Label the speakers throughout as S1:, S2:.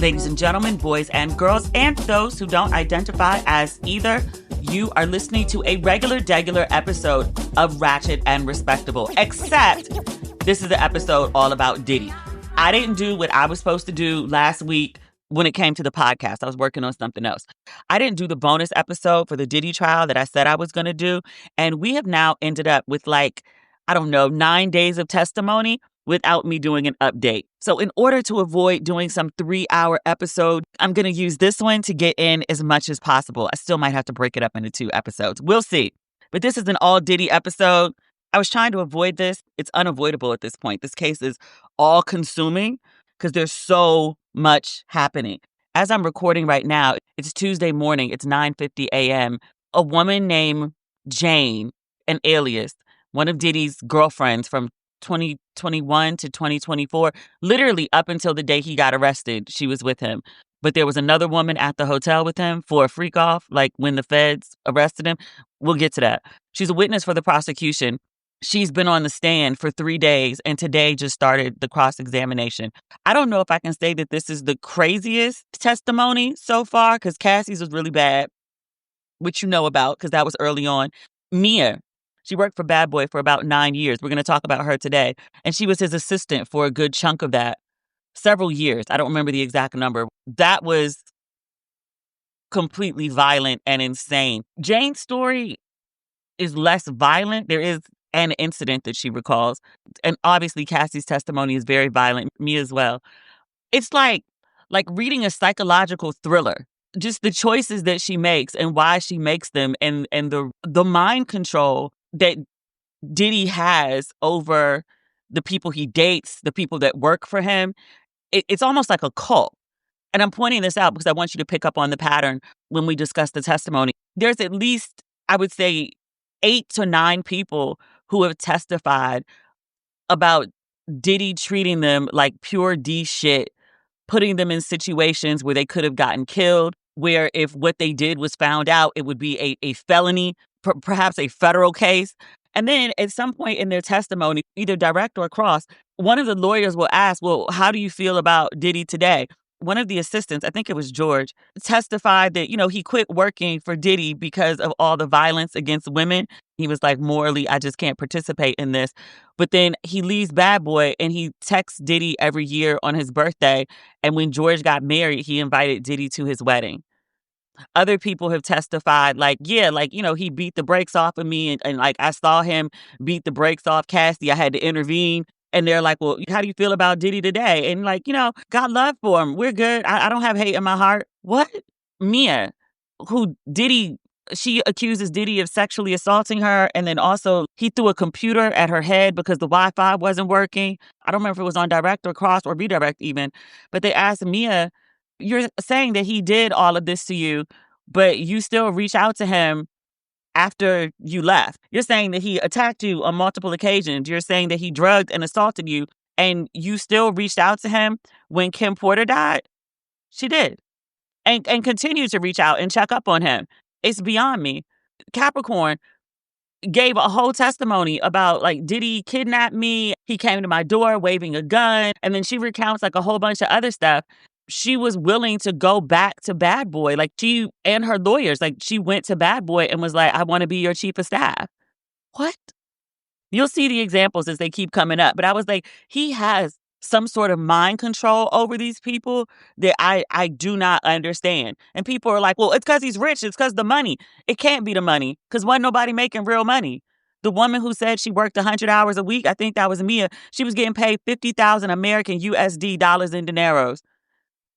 S1: Ladies and gentlemen, boys and girls, and those who don't identify as either, you are listening to a regular episode of Ratchet and Respectable, except this is the episode all about Diddy. I didn't do what I was supposed to do last week when it came to the podcast. I was working on something else. I didn't do the bonus episode for the Diddy trial that I said I was going to do, and we have now ended up with 9 days of testimony without me doing an update. So in order to avoid doing some 3-hour episode, I'm going to use this one to get in as much as possible. I still might have to break it up into 2 episodes. We'll see. But this is an all Diddy episode. I was trying to avoid this. It's unavoidable at this point. This case is all consuming because there's so much happening. As I'm recording right now, it's Tuesday morning. It's 9:50 a.m. A woman named Jane, an alias, one of Diddy's girlfriends from 2021 to 2024, literally up until the day he got arrested, she was with him. But there was another woman at the hotel with him for a freak off, like when the feds arrested him. We'll get to that. She's a witness for the prosecution. She's been on the stand for 3 days, and today just started the cross-examination. I don't know if I can say that this is the craziest testimony so far, because Cassie's was really bad, which you know about, because that was early on. Mia, she worked for Bad Boy for about 9 years. We're going to talk about her today. And she was his assistant for a good chunk of that. Several years. I don't remember the exact number. That was completely violent and insane. Jane's story is less violent. There is an incident that she recalls. And obviously Cassie's testimony is very violent. Me as well. It's like reading a psychological thriller. Just the choices that she makes and why she makes them, and the mind control that Diddy has over the people he dates, the people that work for him. It's almost like a cult. And I'm pointing this out because I want you to pick up on the pattern when we discuss the testimony. There's at least, I would say, 8 to 9 people who have testified about Diddy treating them like pure D shit, putting them in situations where they could have gotten killed, where if what they did was found out, it would be a felony, perhaps a federal case. And then at some point in their testimony, either direct or cross, one of the lawyers will ask, well, how do you feel about Diddy today? One of the assistants, I think it was George, testified that, he quit working for Diddy because of all the violence against women. He was like, morally, I just can't participate in this. But then he leaves Bad Boy and he texts Diddy every year on his birthday. And when George got married, he invited Diddy to his wedding. Other people have testified he beat the brakes off of me and I saw him beat the brakes off Cassie. I had to intervene. And they're like, well, how do you feel about Diddy today? And got love for him. We're good. I don't have hate in my heart. What? Mia, she accuses Diddy of sexually assaulting her. And then also he threw a computer at her head because the Wi-Fi wasn't working. I don't remember if it was on direct or cross or redirect even. But they asked Mia, you're saying that he did all of this to you, but you still reach out to him after you left. You're saying that he attacked you on multiple occasions. You're saying that he drugged and assaulted you, and you still reached out to him when Kim Porter died? She did. And continued to reach out and check up on him. It's beyond me. Capricorn gave a whole testimony about, did he kidnap me? He came to my door waving a gun. And then she recounts, a whole bunch of other stuff. She was willing to go back to Bad Boy. She and her lawyers, she went to Bad Boy and was like, I want to be your chief of staff. What? You'll see the examples as they keep coming up. But I was like, he has some sort of mind control over these people that I do not understand. And people are like, well, it's because he's rich. It's because the money. It can't be the money because wasn't nobody making real money. The woman who said she worked 100 hours a week, I think that was Mia, she was getting paid 50,000 American USD dollars in dineros.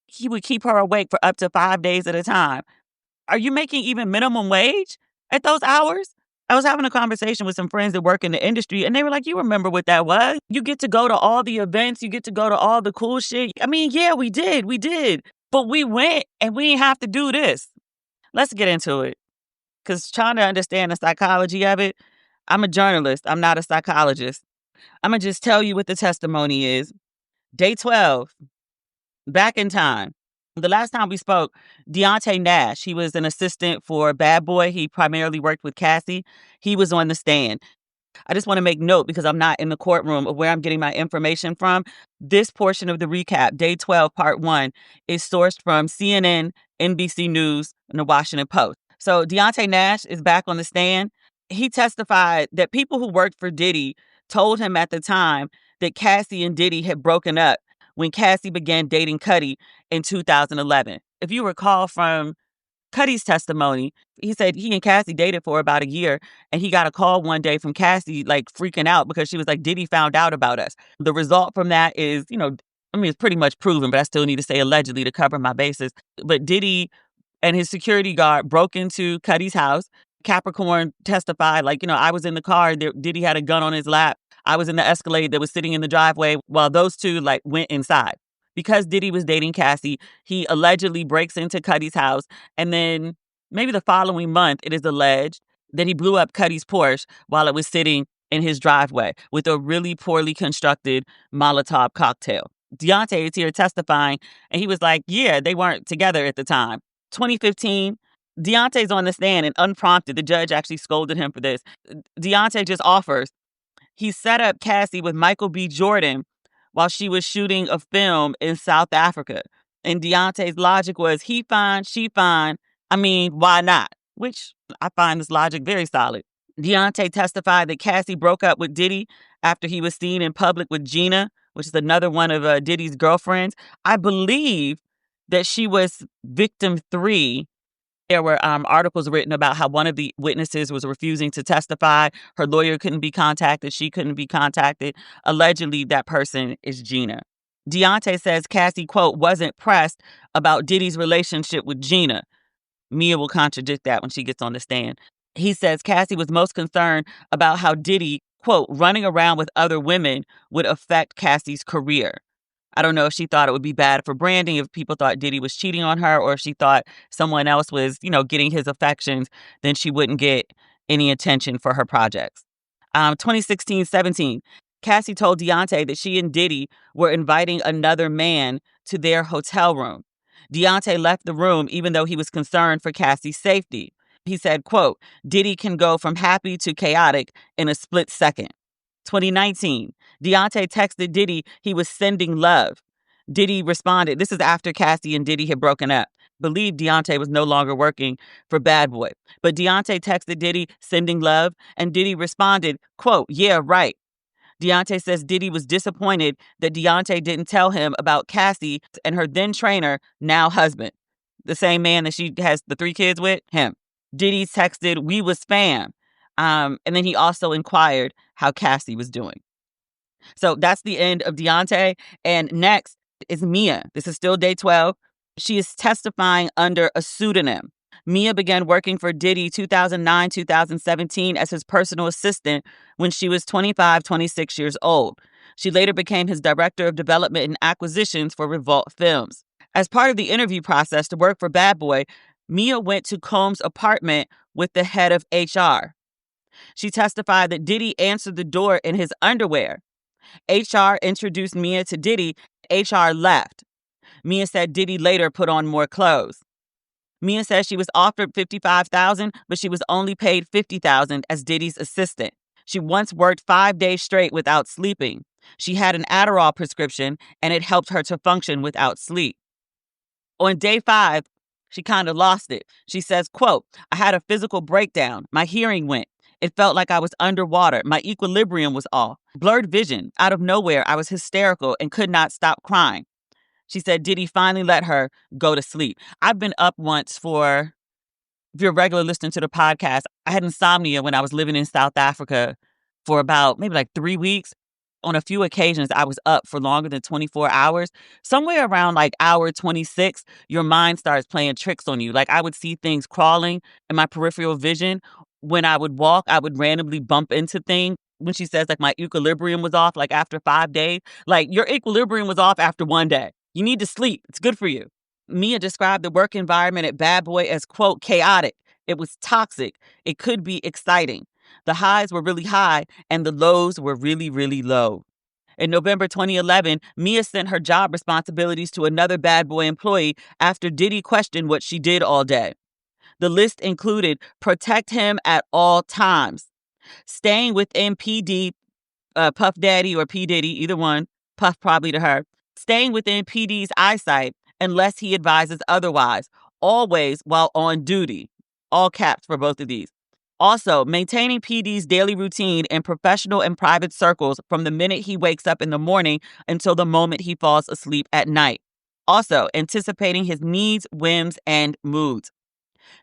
S1: He would keep her awake for up to 5 days at a time. Are you making even minimum wage at those hours? I was having a conversation with some friends that work in the industry, and they were like, you remember what that was? You get to go to all the events. You get to go to all the cool shit. I mean, yeah, we did. But we went, and we didn't have to do this. Let's get into it. Because trying to understand the psychology of it, I'm a journalist. I'm not a psychologist. I'm going to just tell you what the testimony is. Day 12. Back in time. The last time we spoke, Deontay Nash, he was an assistant for Bad Boy. He primarily worked with Cassie. He was on the stand. I just want to make note, because I'm not in the courtroom, of where I'm getting my information from. This portion of the recap, Day 12, Part 1, is sourced from CNN, NBC News, and the Washington Post. So Deontay Nash is back on the stand. He testified that people who worked for Diddy told him at the time that Cassie and Diddy had broken up when Cassie began dating Cuddy in 2011. If you recall from Cuddy's testimony, he said he and Cassie dated for about a year, and he got a call one day from Cassie, like, freaking out because she was like, Diddy found out about us. The result from that is, it's pretty much proven, but I still need to say allegedly to cover my bases. But Diddy and his security guard broke into Cuddy's house. Capricorn testified, I was in the car. Diddy had a gun on his lap. I was in the Escalade that was sitting in the driveway while those two, went inside. Because Diddy was dating Cassie, he allegedly breaks into Cuddy's house. And then maybe the following month, it is alleged that he blew up Cuddy's Porsche while it was sitting in his driveway with a really poorly constructed Molotov cocktail. Deontay is here testifying, and he was like, yeah, they weren't together at the time. 2015, Deontay's on the stand, and unprompted, the judge actually scolded him for this. Deontay just offers, he set up Cassie with Michael B. Jordan while she was shooting a film in South Africa. And Deontay's logic was, he fine, she fine. Why not? Which I find this logic very solid. Deontay testified that Cassie broke up with Diddy after he was seen in public with Gina, which is another one of Diddy's girlfriends. I believe that she was victim 3. There were articles written about how one of the witnesses was refusing to testify. Her lawyer couldn't be contacted. She couldn't be contacted. Allegedly, that person is Gina. Deontay says Cassie, quote, wasn't pressed about Diddy's relationship with Gina. Mia will contradict that when she gets on the stand. He says Cassie was most concerned about how Diddy, quote, running around with other women would affect Cassie's career. I don't know if she thought it would be bad for branding, if people thought Diddy was cheating on her, or if she thought someone else was, getting his affections, then she wouldn't get any attention for her projects. 2016-17, Cassie told Deontay that she and Diddy were inviting another man to their hotel room. Deontay left the room even though he was concerned for Cassie's safety. He said, quote, Diddy can go from happy to chaotic in a split second. 2019, Deontay texted Diddy he was sending love. Diddy responded. This is after Cassie and Diddy had broken up. Believed Deontay was no longer working for Bad Boy. But Deontay texted Diddy sending love, and Diddy responded, quote, yeah, right. Deontay says Diddy was disappointed that Deontay didn't tell him about Cassie and her then trainer, now husband. The same man that she has the 3 kids with, him. Diddy texted, we was fam. And then he also inquired how Cassie was doing. So that's the end of Deontay. And next is Mia. This is still Day 12. She is testifying under a pseudonym. Mia began working for Diddy 2009-2017 as his personal assistant when she was 26 years old. She later became his director of development and acquisitions for Revolt Films. As part of the interview process to work for Bad Boy, Mia went to Combs' apartment with the head of HR. She testified that Diddy answered the door in his underwear. HR introduced Mia to Diddy. HR left. Mia said Diddy later put on more clothes. Mia says she was offered $55,000, but she was only paid $50,000 as Diddy's assistant. She once worked 5 days straight without sleeping. She had an Adderall prescription, and it helped her to function without sleep. On Day 5, she kind of lost it. She says, quote, I had a physical breakdown. My hearing went. It felt like I was underwater. My equilibrium was off. Blurred vision. Out of nowhere, I was hysterical and could not stop crying. She said Diddy finally let her go to sleep. I've been up once for, if you're a regular listener to the podcast, I had insomnia when I was living in South Africa for about maybe 3 weeks. On a few occasions, I was up for longer than 24 hours. Somewhere around hour 26, your mind starts playing tricks on you. I would see things crawling in my peripheral vision. When I would walk, I would randomly bump into things. When she says my equilibrium was off, after 5 days, your equilibrium was off after 1 day. You need to sleep. It's good for you. Mia described the work environment at Bad Boy as, quote, chaotic. It was toxic. It could be exciting. The highs were really high and the lows were really, really low. In November 2011, Mia sent her job responsibilities to another Bad Boy employee after Diddy questioned what she did all day. The list included protect him at all times, Staying within PD, Puff Daddy or P. Diddy, either one, Puff probably to her, staying within PD's eyesight unless he advises otherwise, always while on duty. All caps for both of these. Also, maintaining PD's daily routine in professional and private circles from the minute he wakes up in the morning until the moment he falls asleep at night. Also, anticipating his needs, whims, and moods.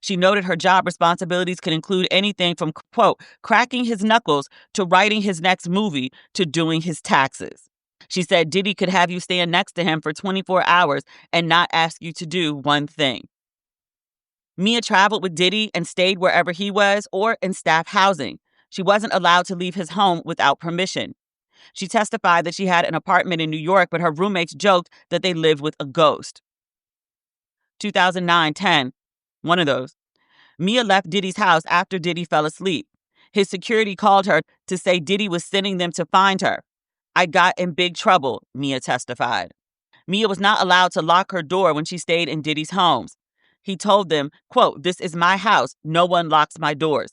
S1: She noted her job responsibilities could include anything from, quote, cracking his knuckles to writing his next movie to doing his taxes. She said Diddy could have you stand next to him for 24 hours and not ask you to do one thing. Mia traveled with Diddy and stayed wherever he was or in staff housing. She wasn't allowed to leave his home without permission. She testified that she had an apartment in New York, but her roommates joked that they lived with a ghost. 2009-10, one of those. Mia left Diddy's house after Diddy fell asleep. His security called her to say Diddy was sending them to find her. I got in big trouble, Mia testified. Mia was not allowed to lock her door when she stayed in Diddy's homes. He told them, quote, this is my house. No one locks my doors.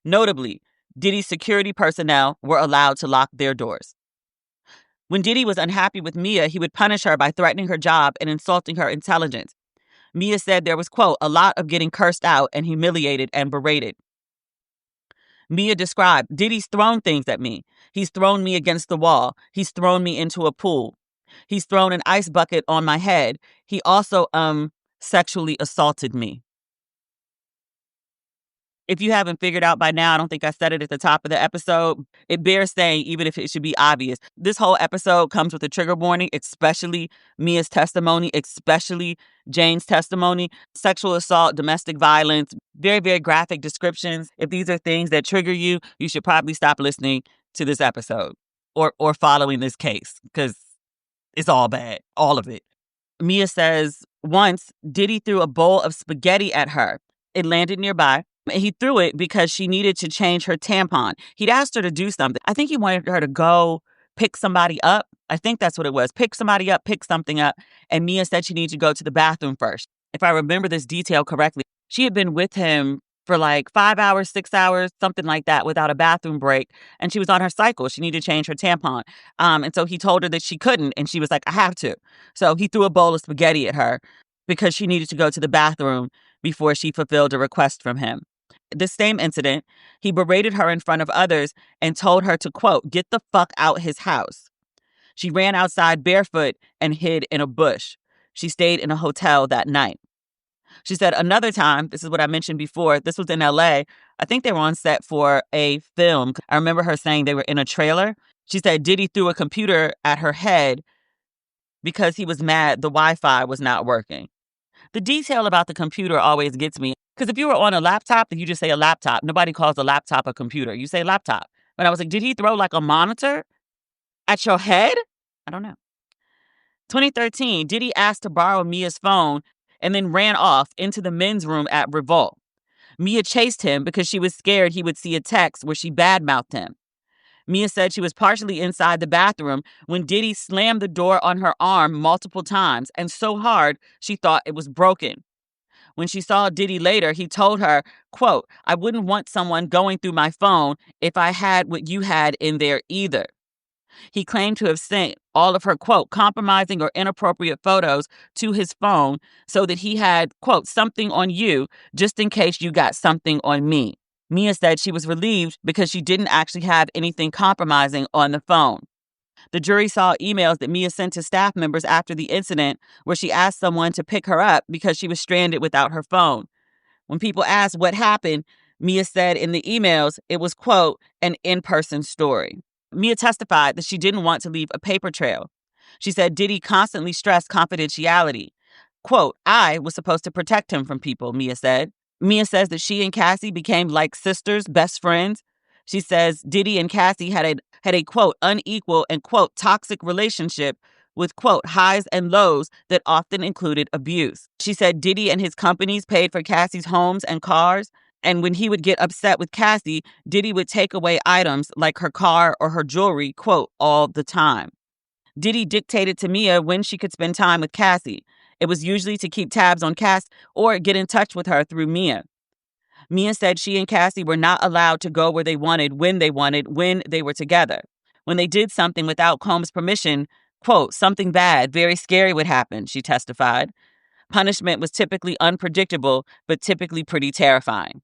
S1: Notably, Diddy's security personnel were allowed to lock their doors. When Diddy was unhappy with Mia, he would punish her by threatening her job and insulting her intelligence. Mia said there was, quote, a lot of getting cursed out and humiliated and berated. Mia described, Diddy's thrown things at me. He's thrown me against the wall. He's thrown me into a pool. He's thrown an ice bucket on my head. He also, sexually assaulted me. If you haven't figured out by now, I don't think I said it at the top of the episode. It bears saying, even if it should be obvious. This whole episode comes with a trigger warning, especially Mia's testimony, especially Jane's testimony. Sexual assault, domestic violence, very, very graphic descriptions. If these are things that trigger you, you should probably stop listening to this episode or following this case because it's all bad, all of it. Mia says once Diddy threw a bowl of spaghetti at her. It landed nearby. He threw it because she needed to change her tampon. He'd asked her to do something. I think he wanted her to go pick somebody up. I think that's what it was. Pick somebody up, pick something up. And Mia said she needed to go to the bathroom first. If I remember this detail correctly, she had been with him for like 5 hours, 6 hours, something like that without a bathroom break. And she was on her cycle. She needed to change her tampon. And so he told her that she couldn't. And she was like, I have to. So he threw a bowl of spaghetti at her because she needed to go to the bathroom before she fulfilled a request from him. This same incident, he berated her in front of others and told her to, quote, get the fuck out his house. She ran outside barefoot and hid in a bush. She stayed in a hotel that night. She said another time, this is what I mentioned before, this was in LA. I think they were on set for a film. I remember her saying they were in a trailer. She said Diddy threw a computer at her head because he was mad the Wi-Fi was not working. The detail about the computer always gets me. Because if you were on a laptop, then you just say a laptop. Nobody calls a laptop a computer. You say laptop. But I was like, did he throw like a monitor at your head? I don't know. 2013, Diddy asked to borrow Mia's phone and then ran off into the men's room at Revolt. Mia chased him because she was scared he would see a text where she badmouthed him. Mia said she was partially inside the bathroom when Diddy slammed the door on her arm multiple times and so hard she thought it was broken. When she saw Diddy later, he told her, quote, I wouldn't want someone going through my phone if I had what you had in there either. He claimed to have sent all of her, quote, compromising or inappropriate photos to his phone so that he had, quote, something on you just in case you got something on me. Mia said she was relieved because she didn't actually have anything compromising on the phone. The jury saw emails that Mia sent to staff members after the incident where she asked someone to pick her up because she was stranded without her phone. When people asked what happened, Mia said in the emails it was, quote, an in-person story. Mia testified that she didn't want to leave a paper trail. She said Diddy constantly stressed confidentiality. Quote, I was supposed to protect him from people, Mia said. Mia says that she and Cassie became like sisters, best friends. She says Diddy and Cassie had a quote, unequal and, quote, toxic relationship with, quote, highs and lows that often included abuse. She said Diddy and his companies paid for Cassie's homes and cars. And when he would get upset with Cassie, Diddy would take away items like her car or her jewelry, quote, all the time. Diddy dictated to Mia when she could spend time with Cassie. It was usually to keep tabs on Cass or get in touch with her through Mia. Mia said she and Cassie were not allowed to go where they wanted, when they were together. When they did something without Combs' permission, quote, something bad, very scary would happen, she testified. Punishment was typically unpredictable, but typically pretty terrifying.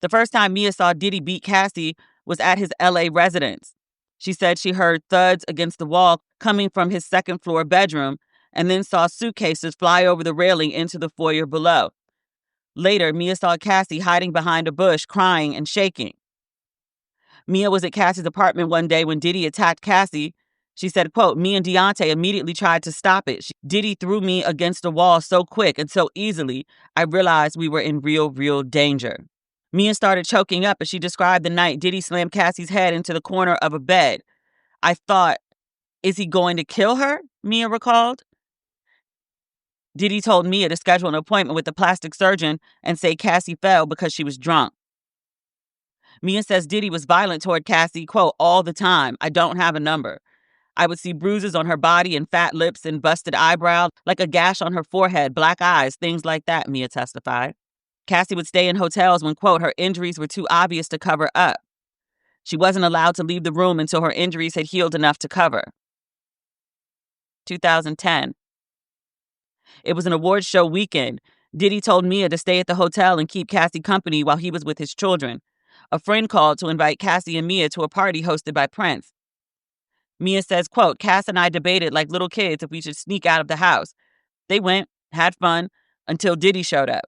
S1: The first time Mia saw Diddy beat Cassie was at his LA residence. She said she heard thuds against the wall coming from his second floor bedroom and then saw suitcases fly over the railing into the foyer below. Later, Mia saw Cassie hiding behind a bush, crying and shaking. Mia was at Cassie's apartment one day when Diddy attacked Cassie. She said, quote, me and Deontay immediately tried to stop it. Diddy threw me against a wall so quick and so easily, I realized we were in real danger. Mia started choking up as she described the night Diddy slammed Cassie's head into the corner of a bed. I thought, is he going to kill her? Mia recalled. Diddy told Mia to schedule an appointment with the plastic surgeon and say Cassie fell because she was drunk. Mia says Diddy was violent toward Cassie, quote, all the time. I don't have a number. I would see bruises on her body and fat lips and busted eyebrow, like a gash on her forehead, black eyes, things like that, Mia testified. Cassie would stay in hotels when, quote, her injuries were too obvious to cover up. She wasn't allowed to leave the room until her injuries had healed enough to cover. 2010. It was an awards show weekend. Diddy told Mia to stay at the hotel and keep Cassie company while he was with his children. A friend called to invite Cassie and Mia to a party hosted by Prince. Mia says, quote, Cass and I debated like little kids if we should sneak out of the house. They went, had fun, until Diddy showed up.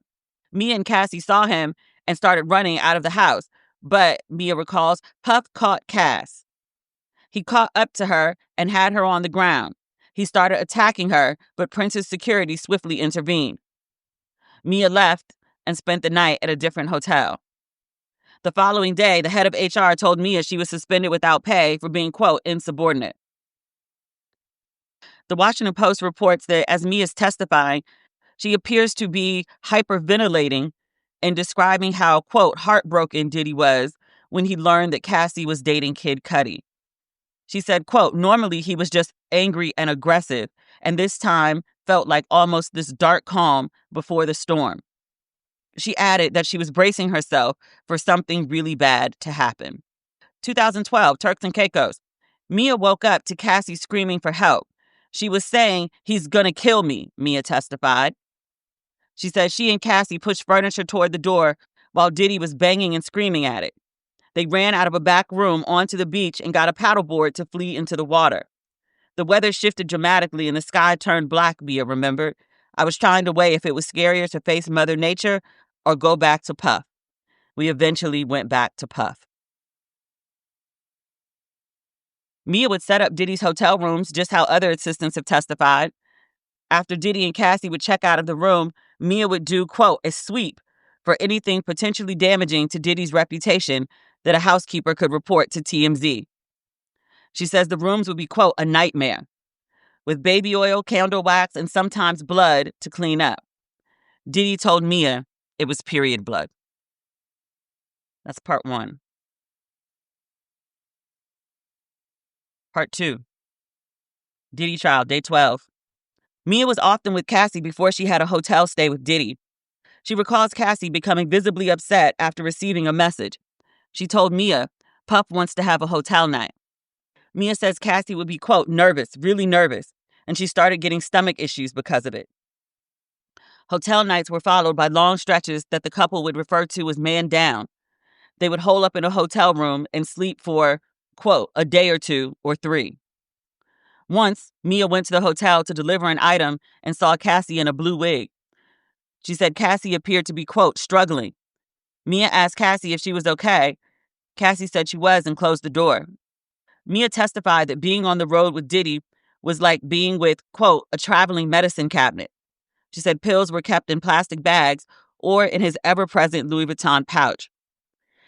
S1: Mia and Cassie saw him and started running out of the house. But, Mia recalls, Puff caught Cass. He caught up to her and had her on the ground. He started attacking her, but Prince's security swiftly intervened. Mia left and spent the night at a different hotel. The following day, the head of HR told Mia she was suspended without pay for being, quote, insubordinate. The Washington Post reports that as Mia's testifying, she appears to be hyperventilating and describing how, quote, heartbroken Diddy was when he learned that Cassie was dating Kid Cudi. She said, quote, normally he was just angry and aggressive, and this time felt like almost this dark calm before the storm. She added that she was bracing herself for something really bad to happen. 2012, Turks and Caicos. Mia woke up to Cassie screaming for help. She was saying, he's gonna kill me, Mia testified. She said she and Cassie pushed furniture toward the door while Diddy was banging and screaming at it. They ran out of a back room onto the beach and got a paddleboard to flee into the water. The weather shifted dramatically and the sky turned black, Mia remembered. I was trying to weigh if it was scarier to face Mother Nature or go back to Puff. We eventually went back to Puff. Mia would set up Diddy's hotel rooms just how other assistants have testified. After Diddy and Cassie would check out of the room, Mia would do, quote, a sweep for anything potentially damaging to Diddy's reputation that a housekeeper could report to TMZ. She says the rooms would be, quote, a nightmare, with baby oil, candle wax, and sometimes blood to clean up. Diddy told Mia it was period blood. That's part 1. Part 2. Diddy trial, day 12. Mia was often with Cassie before she had a hotel stay with Diddy. She recalls Cassie becoming visibly upset after receiving a message. She told Mia, Puff wants to have a hotel night. Mia says Cassie would be, quote, nervous, really nervous, and she started getting stomach issues because of it. Hotel nights were followed by long stretches that the couple would refer to as man down. They would hole up in a hotel room and sleep for, quote, a day or 2 or 3. Once, Mia went to the hotel to deliver an item and saw Cassie in a blue wig. She said Cassie appeared to be, quote, struggling. Mia asked Cassie if she was okay. Cassie said she was and closed the door. Mia testified that being on the road with Diddy was like being with, quote, a traveling medicine cabinet. She said pills were kept in plastic bags or in his ever-present Louis Vuitton pouch.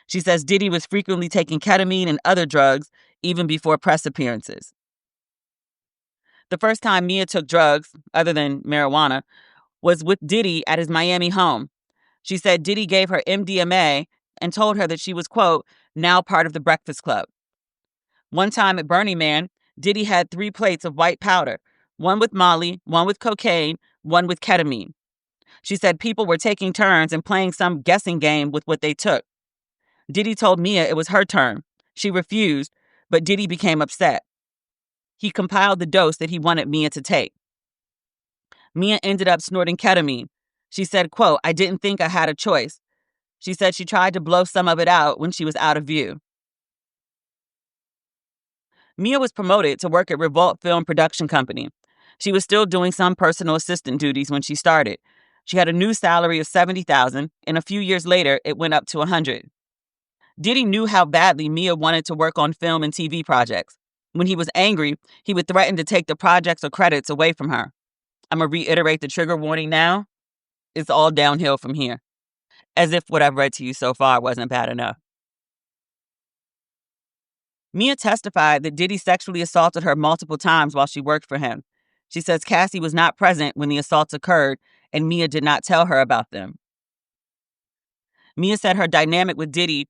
S1: She says Diddy was frequently taking ketamine and other drugs even before press appearances. The first time Mia took drugs, other than marijuana, was with Diddy at his Miami home. She said Diddy gave her MDMA and told her that she was, quote, now part of the Breakfast Club. One time at Burning Man, Diddy had 3 plates of white powder, one with Molly, one with cocaine, one with ketamine. She said people were taking turns and playing some guessing game with what they took. Diddy told Mia it was her turn. She refused, but Diddy became upset. He compiled the dose that he wanted Mia to take. Mia ended up snorting ketamine. She said, quote, "I didn't think I had a choice." She said she tried to blow some of it out when she was out of view. Mia was promoted to work at Revolt Film Production Company. She was still doing some personal assistant duties when she started. She had a new salary of $70,000, and a few years later, it went up to $100,000. Diddy knew how badly Mia wanted to work on film and TV projects. When he was angry, he would threaten to take the projects or credits away from her. I'm going to reiterate the trigger warning now. It's all downhill from here. As if what I've read to you so far wasn't bad enough. Mia testified that Diddy sexually assaulted her multiple times while she worked for him. She says Cassie was not present when the assaults occurred, and Mia did not tell her about them. Mia said her dynamic with Diddy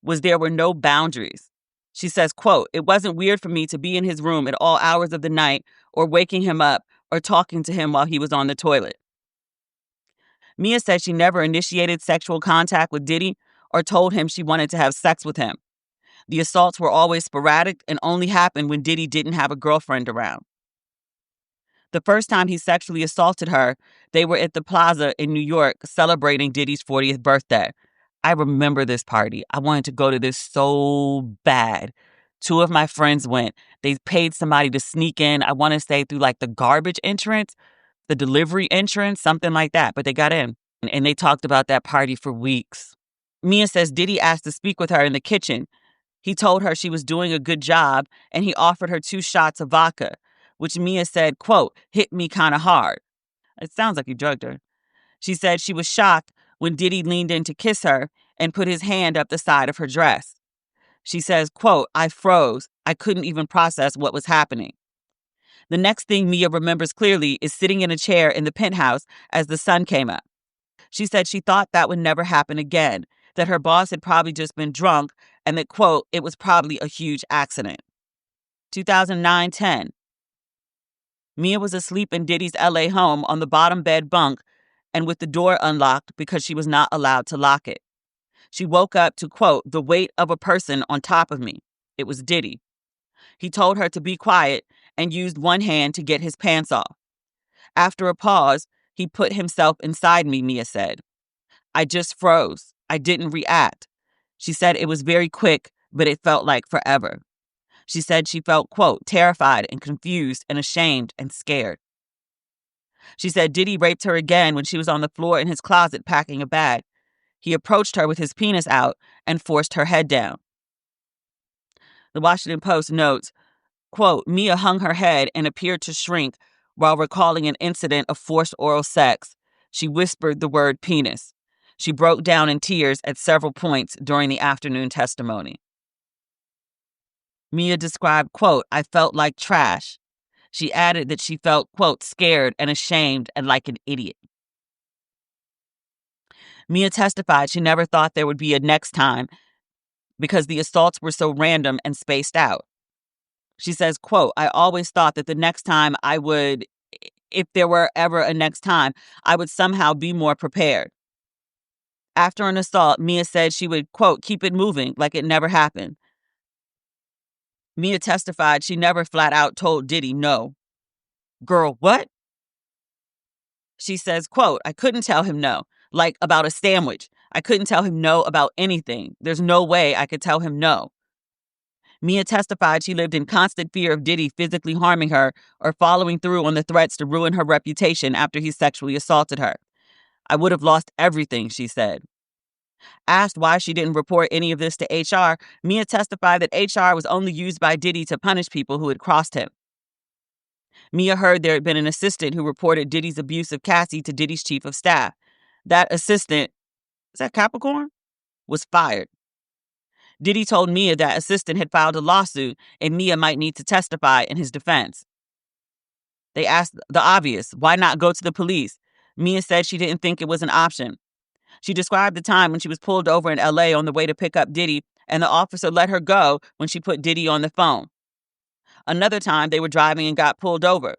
S1: was there were no boundaries. She says, quote, "It wasn't weird for me to be in his room at all hours of the night or waking him up or talking to him while he was on the toilet." Mia said she never initiated sexual contact with Diddy or told him she wanted to have sex with him. The assaults were always sporadic and only happened when Diddy didn't have a girlfriend around. The first time he sexually assaulted her, they were at the Plaza in New York celebrating Diddy's 40th birthday. I remember this party. I wanted to go to this so bad. Two of my friends went. They paid somebody to sneak in. I want to say through like the garbage entrance, the delivery entrance, something like that. But they got in. And they talked about that party for weeks. Mia says Diddy asked to speak with her in the kitchen. He told her she was doing a good job, and he offered her 2 shots of vodka, which Mia said, quote, "hit me kind of hard." It sounds like he drugged her. She said she was shocked when Diddy leaned in to kiss her and put his hand up the side of her dress. She says, quote, "I froze. I couldn't even process what was happening." The next thing Mia remembers clearly is sitting in a chair in the penthouse as the sun came up. She said she thought that would never happen again, that her boss had probably just been drunk, and that, quote, "it was probably a huge accident." 2009-10. Mia was asleep in Diddy's LA home on the bottom bed bunk and with the door unlocked because she was not allowed to lock it. She woke up to, quote, "the weight of a person on top of me." It was Diddy. He told her to be quiet and used one hand to get his pants off. After a pause, he put himself inside me, Mia said. "I just froze. I didn't react." She said it was very quick, but it felt like forever. She said she felt, quote, "terrified and confused and ashamed and scared." She said Diddy raped her again when she was on the floor in his closet packing a bag. He approached her with his penis out and forced her head down. The Washington Post notes, quote, "Mia hung her head and appeared to shrink while recalling an incident of forced oral sex. She whispered the word penis. She broke down in tears at several points during the afternoon testimony." Mia described, quote, "I felt like trash." She added that she felt, quote, "scared and ashamed and like an idiot." Mia testified she never thought there would be a next time because the assaults were so random and spaced out. She says, quote, "I always thought that the next time I would, if there were ever a next time, I would somehow be more prepared." After an assault, Mia said she would, quote, "keep it moving like it never happened." Mia testified she never flat out told Diddy no. Girl, what? She says, quote, "I couldn't tell him no, like about a sandwich. I couldn't tell him no about anything. There's no way I could tell him no." Mia testified she lived in constant fear of Diddy physically harming her or following through on the threats to ruin her reputation after he sexually assaulted her. "I would have lost everything," she said. Asked why she didn't report any of this to HR, Mia testified that HR was only used by Diddy to punish people who had crossed him. Mia heard there had been an assistant who reported Diddy's abuse of Cassie to Diddy's chief of staff. That assistant, is that Capricorn? Was fired. Diddy told Mia that assistant had filed a lawsuit and Mia might need to testify in his defense. They asked the obvious, why not go to the police? Mia said she didn't think it was an option. She described the time when she was pulled over in LA on the way to pick up Diddy, and the officer let her go when she put Diddy on the phone. Another time, they were driving and got pulled over.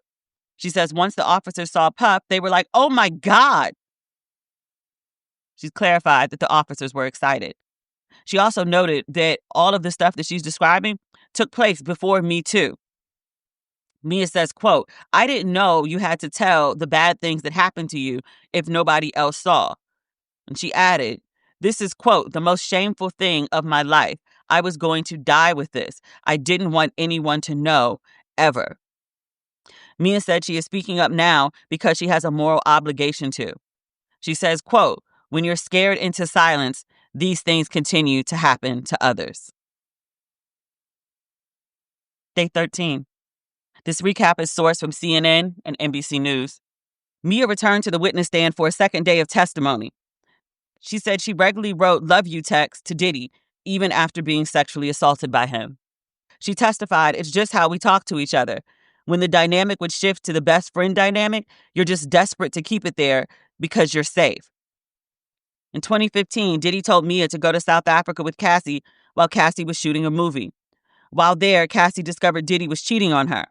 S1: She says once the officers saw Puff, they were like, "Oh my God." She's clarified that the officers were excited. She also noted that all of the stuff that she's describing took place before Me Too. Mia says, quote, I didn't know you had to tell the bad things that happened to you if nobody else saw. And she added, this is, quote, the most shameful thing of my life. I was going to die with this. I didn't want anyone to know, ever. Mia said she is speaking up now because she has a moral obligation to. She says, quote, when you're scared into silence, these things continue to happen to others. Day 13. This recap is sourced from CNN and NBC News. Mia returned to the witness stand for a second day of testimony. She said she regularly wrote love you texts to Diddy, even after being sexually assaulted by him. She testified, it's just how we talk to each other. When the dynamic would shift to the best friend dynamic, you're just desperate to keep it there because you're safe. In 2015, Diddy told Mia to go to South Africa with Cassie while Cassie was shooting a movie. While there, Cassie discovered Diddy was cheating on her.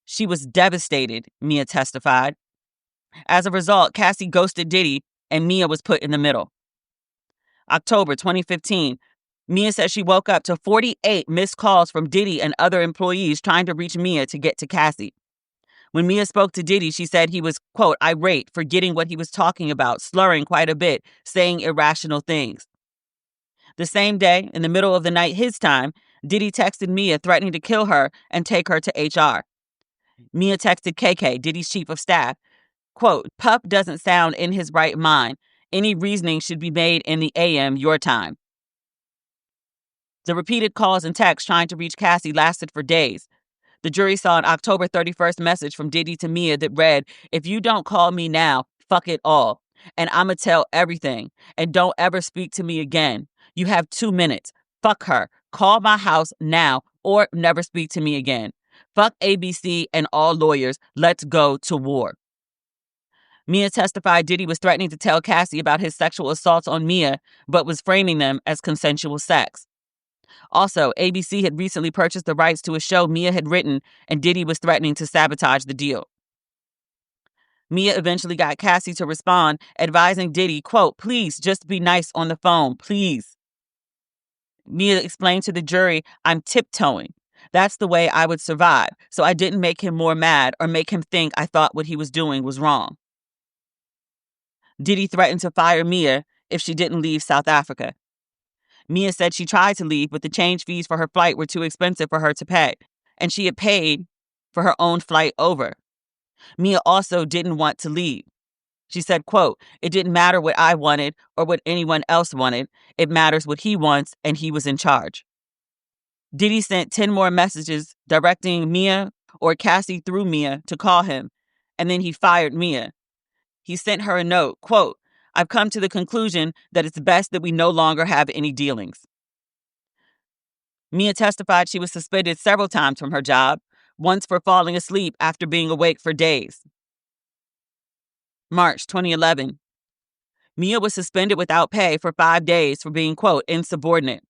S1: She was devastated, Mia testified. As a result, Cassie ghosted Diddy and Mia was put in the middle. October 2015, Mia says she woke up to 48 missed calls from Diddy and other employees trying to reach Mia to get to Cassie. When Mia spoke to Diddy, she said he was, quote, irate, forgetting what he was talking about, slurring quite a bit, saying irrational things. The same day, in the middle of the night his time, Diddy texted Mia threatening to kill her and take her to HR. Mia texted KK, Diddy's chief of staff, quote, Pup doesn't sound in his right mind. Any reasoning should be made in the AM your time. The repeated calls and texts trying to reach Cassie lasted for days. The jury saw an October 31st message from Diddy to Mia that read, if you don't call me now, fuck it all. And I'ma tell everything. And don't ever speak to me again. You have 2 minutes. Fuck her. Call my house now or never speak to me again. Fuck ABC and all lawyers. Let's go to war. Mia testified Diddy was threatening to tell Cassie about his sexual assaults on Mia, but was framing them as consensual sex. Also, ABC had recently purchased the rights to a show Mia had written, and Diddy was threatening to sabotage the deal. Mia eventually got Cassie to respond, advising Diddy, quote, please just be nice on the phone, please. Mia explained to the jury, I'm tiptoeing. That's the way I would survive, so I didn't make him more mad or make him think I thought what he was doing was wrong. Diddy threatened to fire Mia if she didn't leave South Africa. Mia said she tried to leave, but the change fees for her flight were too expensive for her to pay, and she had paid for her own flight over. Mia also didn't want to leave. She said, quote, it didn't matter what I wanted or what anyone else wanted. It matters what he wants, and he was in charge. Diddy sent 10 more messages directing Mia or Cassie through Mia to call him, and then he fired Mia. He sent her a note, quote, I've come to the conclusion that it's best that we no longer have any dealings. Mia testified she was suspended several times from her job, once for falling asleep after being awake for days. March 2011. Mia was suspended without pay for 5 days for being, quote, insubordinate.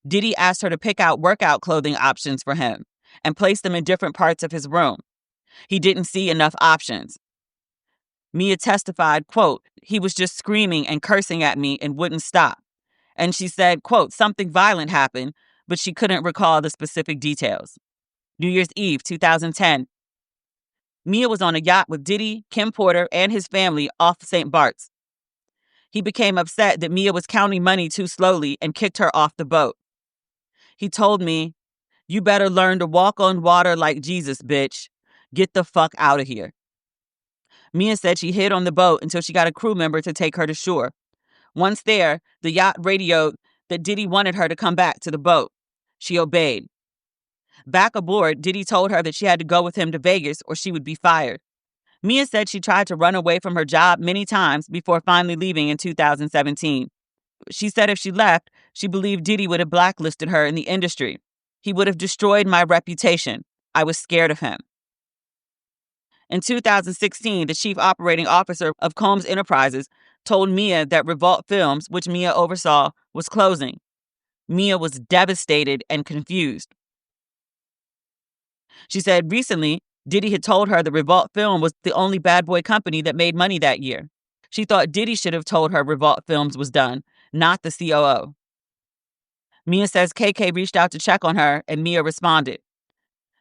S1: Diddy asked her to pick out workout clothing options for him and place them in different parts of his room. He didn't see enough options. Mia testified, quote, he was just screaming and cursing at me and wouldn't stop. And she said, quote, something violent happened, but she couldn't recall the specific details. New Year's Eve, 2010. Mia was on a yacht with Diddy, Kim Porter, and his family off St. Bart's. He became upset that Mia was counting money too slowly and kicked her off the boat. He told me, you better learn to walk on water like Jesus, bitch. Get the fuck out of here. Mia said she hid on the boat until she got a crew member to take her to shore. Once there, the yacht radioed that Diddy wanted her to come back to the boat. She obeyed. Back aboard, Diddy told her that she had to go with him to Vegas or she would be fired. Mia said she tried to run away from her job many times before finally leaving in 2017. She said if she left, she believed Diddy would have blacklisted her in the industry. He would have destroyed my reputation. I was scared of him. In 2016, the chief operating officer of Combs Enterprises told Mia that Revolt Films, which Mia oversaw, was closing. Mia was devastated and confused. She said recently, Diddy had told her that Revolt Film was the only bad boy company that made money that year. She thought Diddy should have told her Revolt Films was done, not the COO. Mia says KK reached out to check on her, and Mia responded.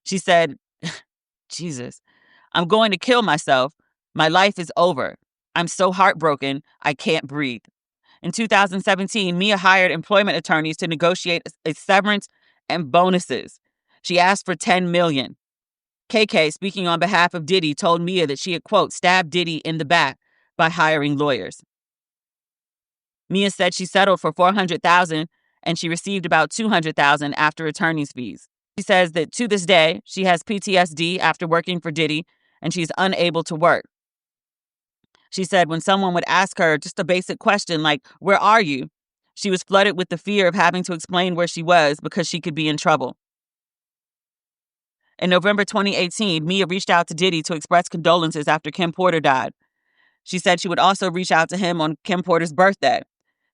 S1: She said, Jesus, I'm going to kill myself. My life is over. I'm so heartbroken, I can't breathe. In 2017, Mia hired employment attorneys to negotiate a severance and bonuses. She asked for $10 million. KK, speaking on behalf of Diddy, told Mia that she had, quote, stabbed Diddy in the back by hiring lawyers. Mia said she settled for $400,000 and she received about $200,000 after attorney's fees. She says that to this day, she has PTSD after working for Diddy and she's unable to work. She said when someone would ask her just a basic question like, where are you? She was flooded with the fear of having to explain where she was because she could be in trouble. In November 2018, Mia reached out to Diddy to express condolences after Kim Porter died. She said she would also reach out to him on Kim Porter's birthday.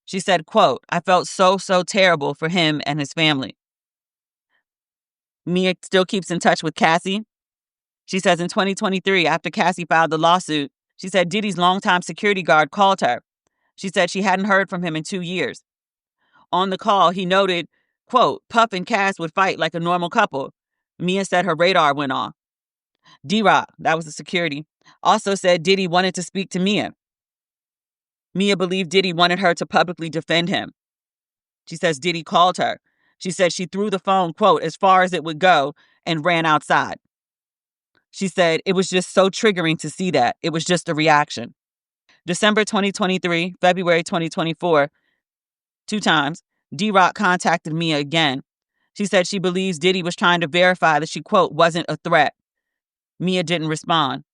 S1: She said, quote, I felt so terrible for him and his family. Mia still keeps in touch with Cassie. She says in 2023, after Cassie filed the lawsuit, she said Diddy's longtime security guard called her. She said she hadn't heard from him in 2 years. On the call, he noted, quote, Puff and Cass would fight like a normal couple. Mia said her radar went off. D-Rock, that was the security, also said Diddy wanted to speak to Mia. Mia believed Diddy wanted her to publicly defend him. She says Diddy called her. She said she threw the phone, quote, as far as it would go and ran outside. She said it was just so triggering to see that. It was just a reaction. December 2023, February 2024, 2 times, D-Rock contacted Mia again. She said she believes Diddy was trying to verify that she, quote, wasn't a threat. Mia didn't respond.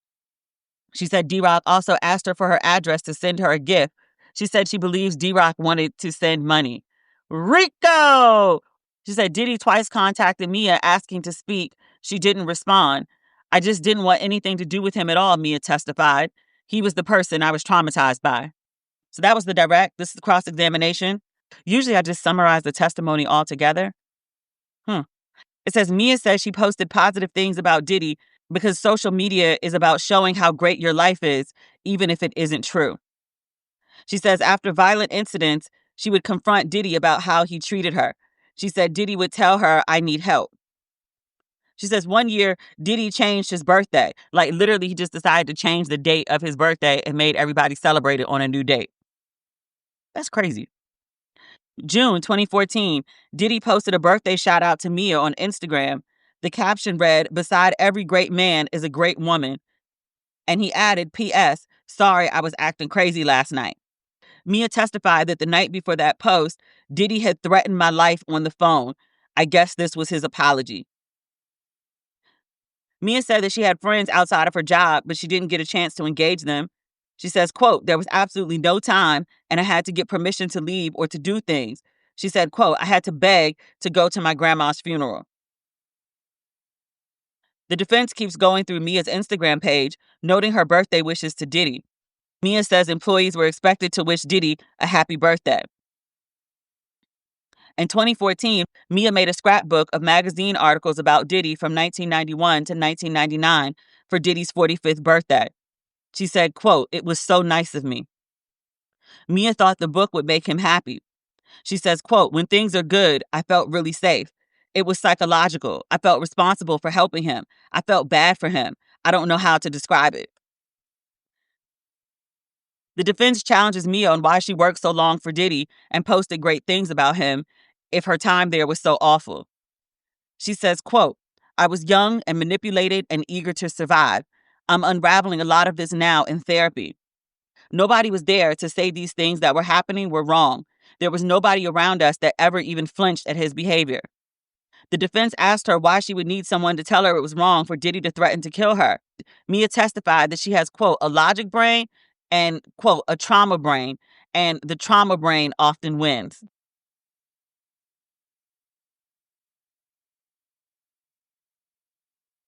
S1: She said D-Rock also asked her for her address to send her a gift. She said she believes D-Rock wanted to send money. RICO! She said Diddy twice contacted Mia asking to speak. She didn't respond. I just didn't want anything to do with him at all, Mia testified. He was the person I was traumatized by. So that was the direct. This is the cross-examination. Usually I just summarize the testimony all together. It says Mia says she posted positive things about Diddy because social media is about showing how great your life is, even if it isn't true. She says after violent incidents, she would confront Diddy about how he treated her. She said Diddy would tell her, I need help. She says one year, Diddy changed his birthday. Like literally, he just decided to change the date of his birthday and made everybody celebrate it on a new date. That's crazy. June 2014, Diddy posted a birthday shout out to Mia on Instagram. The caption read, beside every great man is a great woman. And he added, P.S., sorry I was acting crazy last night. Mia testified that the night before that post, Diddy had threatened my life on the phone. I guess this was his apology. Mia said that she had friends outside of her job, but she didn't get a chance to engage them. She says, quote, there was absolutely no time and I had to get permission to leave or to do things. She said, quote, I had to beg to go to my grandma's funeral. The defense keeps going through Mia's Instagram page, noting her birthday wishes to Diddy. Mia says employees were expected to wish Diddy a happy birthday. In 2014, Mia made a scrapbook of magazine articles about Diddy from 1991 to 1999 for Diddy's 45th birthday. She said, quote, it was so nice of me. Mia thought the book would make him happy. She says, quote, when things are good, I felt really safe. It was psychological. I felt responsible for helping him. I felt bad for him. I don't know how to describe it. The defense challenges Mia on why she worked so long for Diddy and posted great things about him if her time there was so awful. She says, quote, I was young and manipulated and eager to survive. I'm unraveling a lot of this now in therapy. Nobody was there to say these things that were happening were wrong. There was nobody around us that ever even flinched at his behavior. The defense asked her why she would need someone to tell her it was wrong for Diddy to threaten to kill her. Mia testified that she has, quote, a logic brain and, quote, a trauma brain, and the trauma brain often wins.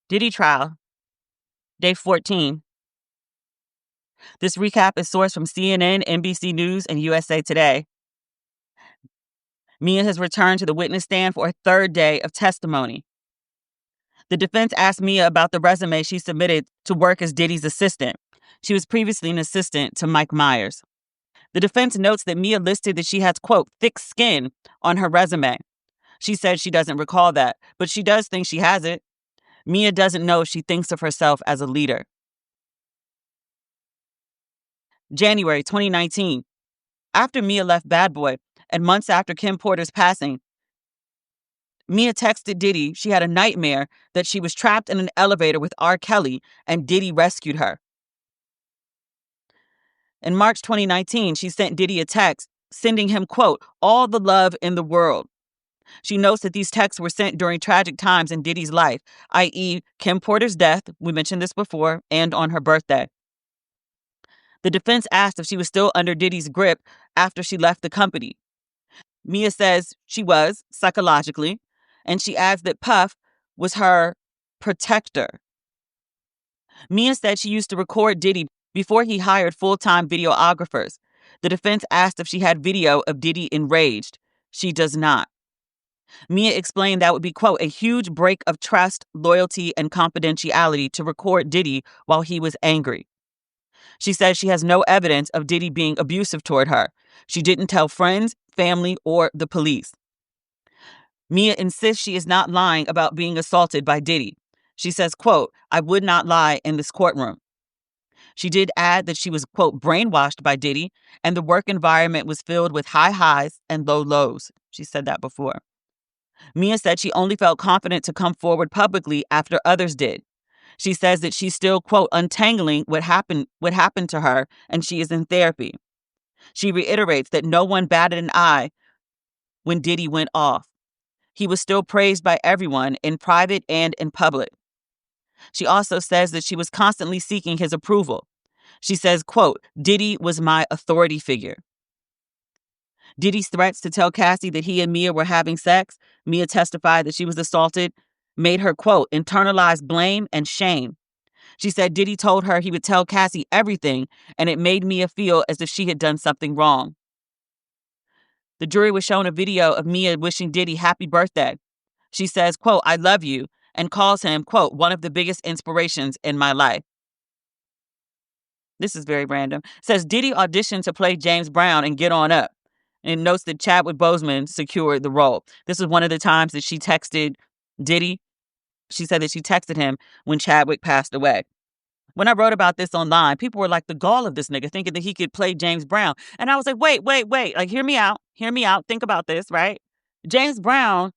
S1: Diddy trial, day 14. This recap is sourced from CNN, NBC News, and USA Today. Mia has returned to the witness stand for a third day of testimony. The defense asked Mia about the resume she submitted to work as Diddy's assistant. She was previously an assistant to Mike Myers. The defense notes that Mia listed that she has, quote, thick skin on her resume. She said she doesn't recall that, but she does think she has it. Mia doesn't know if she thinks of herself as a leader. January 2019. After Mia left Bad Boy and months after Kim Porter's passing, Mia texted Diddy she had a nightmare that she was trapped in an elevator with R. Kelly and Diddy rescued her. In March 2019, she sent Diddy a text sending him, quote, all the love in the world. She notes that these texts were sent during tragic times in Diddy's life, i.e. Kim Porter's death, we mentioned this before, and on her birthday. The defense asked if she was still under Diddy's grip after she left the company. Mia says she was, psychologically, and she adds that Puff was her protector. Mia said she used to record Diddy before he hired full-time videographers. The defense asked if she had video of Diddy enraged. She does not. Mia explained that would be, quote, a huge break of trust, loyalty, and confidentiality to record Diddy while he was angry. She says she has no evidence of Diddy being abusive toward her. She didn't tell friends, family, or the police. Mia insists she is not lying about being assaulted by Diddy. She says, quote, I would not lie in this courtroom. She did add that she was, quote, brainwashed by Diddy, and the work environment was filled with high highs and low lows. She said that before. Mia said she only felt confident to come forward publicly after others did. She says that she's still, quote, untangling what happened to her, and she is in therapy. She reiterates that no one batted an eye when Diddy went off. He was still praised by everyone in private and in public. She also says that she was constantly seeking his approval. She says, quote, Diddy was my authority figure. Diddy's threats to tell Cassie that he and Mia were having sex, Mia testified that she was assaulted, made her, quote, internalize blame and shame. She said Diddy told her he would tell Cassie everything, and it made Mia feel as if she had done something wrong. The jury was shown a video of Mia wishing Diddy happy birthday. She says, quote, I love you, and calls him, quote, one of the biggest inspirations in my life. This is very random. Says Diddy auditioned to play James Brown and Get On Up. And notes that Chadwick Boseman secured the role. This was one of the times that she texted Diddy. She said that she texted him when Chadwick passed away. When I wrote about this online, people were like, the gall of this nigga thinking that he could play James Brown. And I was like, wait. Like, hear me out. Think about this, right? James Brown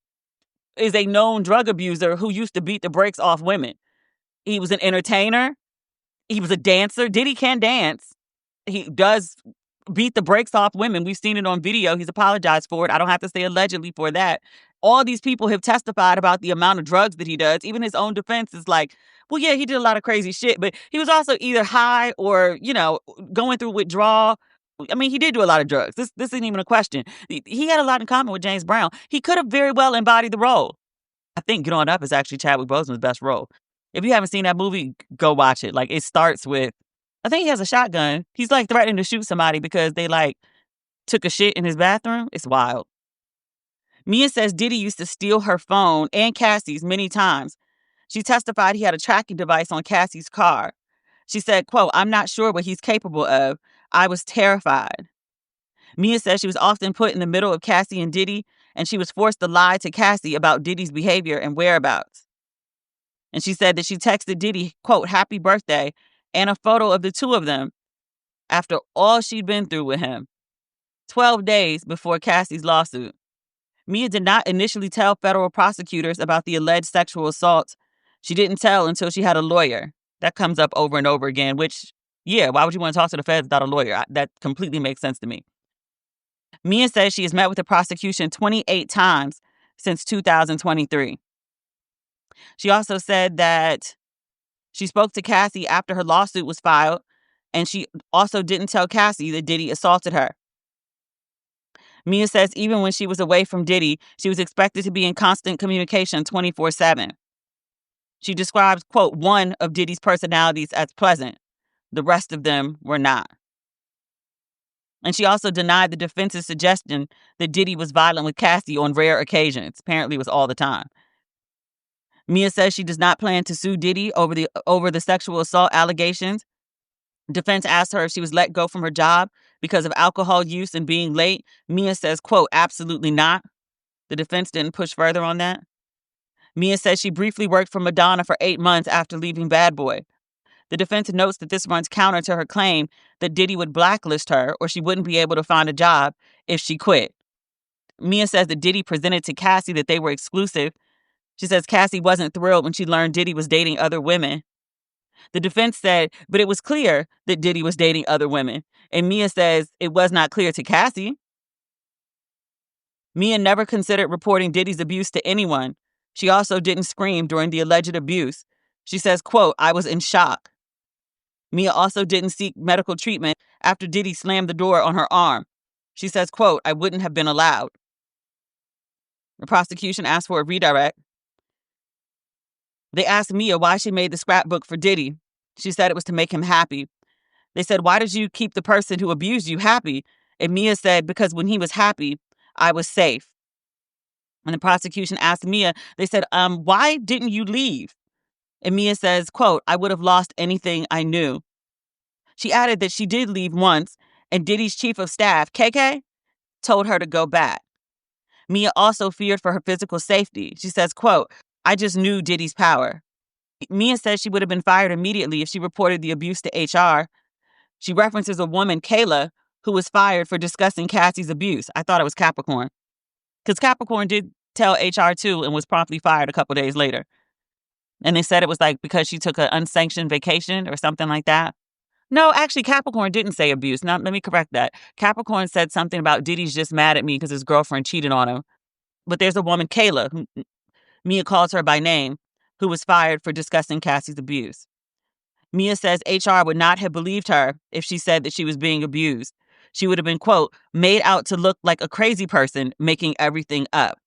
S1: is a known drug abuser who used to beat the brakes off women. He was an entertainer. He was a dancer. Diddy can dance. He does beat the brakes off women. We've seen it on video. He's apologized for it. I don't have to say allegedly for that. All these people have testified about the amount of drugs that he does. Even his own defense is like, well, yeah, he did a lot of crazy shit, but he was also either high or, going through withdrawal. I mean, he did do a lot of drugs. This isn't even a question. He had a lot in common with James Brown. He could have very well embodied the role. I think Get On Up is actually Chadwick Boseman's best role. If you haven't seen that movie, go watch it. Like, it starts with, I think he has a shotgun. He's like threatening to shoot somebody because they took a shit in his bathroom. It's wild. Mia says Diddy used to steal her phone and Cassie's many times. She testified he had a tracking device on Cassie's car. She said, quote, I'm not sure what he's capable of. I was terrified. Mia says she was often put in the middle of Cassie and Diddy, and she was forced to lie to Cassie about Diddy's behavior and whereabouts. And she said that she texted Diddy, quote, happy birthday, and a photo of the two of them after all she'd been through with him, 12 days before Cassie's lawsuit. Mia did not initially tell federal prosecutors about the alleged sexual assault. She didn't tell until she had a lawyer. That comes up over and over again, which, yeah, why would you want to talk to the feds without a lawyer? That completely makes sense to me. Mia says she has met with the prosecution 28 times since 2023. She also said that she spoke to Cassie after her lawsuit was filed, and she also didn't tell Cassie that Diddy assaulted her. Mia says even when she was away from Diddy, she was expected to be in constant communication 24/7. She describes, quote, one of Diddy's personalities as pleasant. The rest of them were not. And she also denied the defense's suggestion that Diddy was violent with Cassie on rare occasions. Apparently it was all the time. Mia says she does not plan to sue Diddy over the sexual assault allegations. Defense asked her if she was let go from her job because of alcohol use and being late. Mia says, quote, absolutely not. The defense didn't push further on that. Mia says she briefly worked for Madonna for 8 months after leaving Bad Boy. The defense notes that this runs counter to her claim that Diddy would blacklist her or she wouldn't be able to find a job if she quit. Mia says that Diddy presented to Cassie that they were exclusive. She says Cassie wasn't thrilled when she learned Diddy was dating other women. The defense said, but it was clear that Diddy was dating other women. And Mia says it was not clear to Cassie. Mia never considered reporting Diddy's abuse to anyone. She also didn't scream during the alleged abuse. She says, quote, I was in shock. Mia also didn't seek medical treatment after Diddy slammed the door on her arm. She says, quote, I wouldn't have been allowed. The prosecution asked for a redirect. They asked Mia why she made the scrapbook for Diddy. She said it was to make him happy. They said, why did you keep the person who abused you happy? And Mia said, because when he was happy, I was safe. And the prosecution asked Mia, they said, why didn't you leave? And Mia says, quote, I would have lost anything I knew. She added that she did leave once, and Diddy's chief of staff, KK, told her to go back. Mia also feared for her physical safety. She says, quote, I just knew Diddy's power. Mia says she would have been fired immediately if she reported the abuse to HR. She references a woman, Kayla, who was fired for discussing Cassie's abuse. I thought it was Capricorn. Because Capricorn did tell HR too and was promptly fired a couple days later. And they said it was like because she took an unsanctioned vacation or something like that. No, actually, Capricorn didn't say abuse. Now, let me correct that. Capricorn said something about Diddy's just mad at me because his girlfriend cheated on him. But there's a woman, Kayla, who Mia calls her by name, who was fired for discussing Cassie's abuse. Mia says HR would not have believed her if she said that she was being abused. She would have been, quote, made out to look like a crazy person making everything up.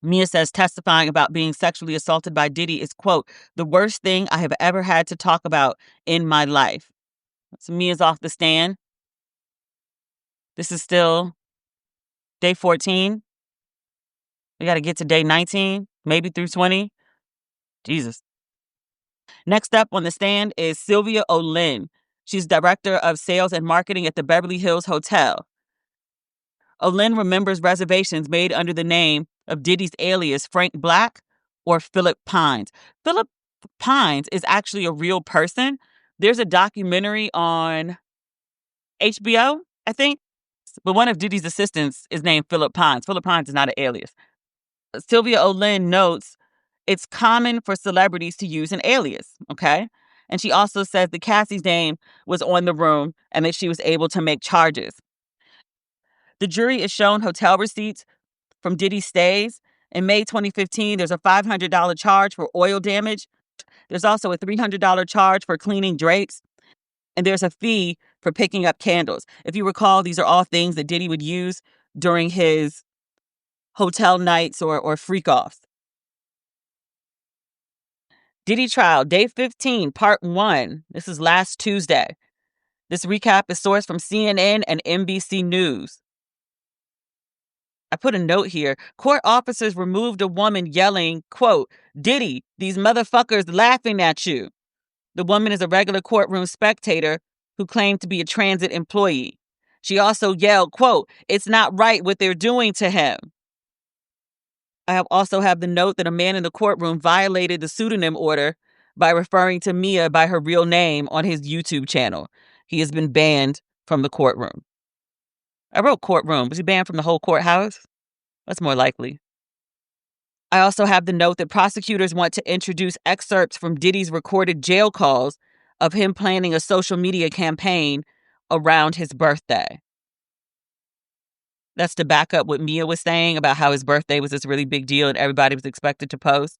S1: Mia says testifying about being sexually assaulted by Diddy is, quote, the worst thing I have ever had to talk about in my life. So Mia's off the stand. This is still day 14. We got to get to day 19, maybe through 20. Jesus. Next up on the stand is Sylvia Olin. She's director of sales and marketing at the Beverly Hills Hotel. Olin remembers reservations made under the name of Diddy's alias, Frank Black or Philip Pines. Philip Pines is actually a real person. There's a documentary on HBO, I think. But one of Diddy's assistants is named Philip Pines. Philip Pines is not an alias. Sylvia Olin notes it's common for celebrities to use an alias, okay? And she also says that Cassie's name was on the room and that she was able to make charges. The jury is shown hotel receipts from Diddy's stays. In May 2015, there's a $500 charge for oil damage. There's also a $300 charge for cleaning drapes. And there's a fee for picking up candles. If you recall, these are all things that Diddy would use during his hotel nights or freak-offs. Diddy trial, day 15, part 1. This is last Tuesday. This recap is sourced from CNN and NBC News. I put a note here. Court officers removed a woman yelling, quote, Diddy, these motherfuckers laughing at you. The woman is a regular courtroom spectator who claimed to be a transit employee. She also yelled, quote, it's not right what they're doing to him. I also have the note that a man in the courtroom violated the pseudonym order by referring to Mia by her real name on his YouTube channel. He has been banned from the courtroom. I wrote courtroom. Was he banned from the whole courthouse? That's more likely. I also have the note that prosecutors want to introduce excerpts from Diddy's recorded jail calls of him planning a social media campaign around his birthday. That's to back up what Mia was saying about how his birthday was this really big deal and everybody was expected to post.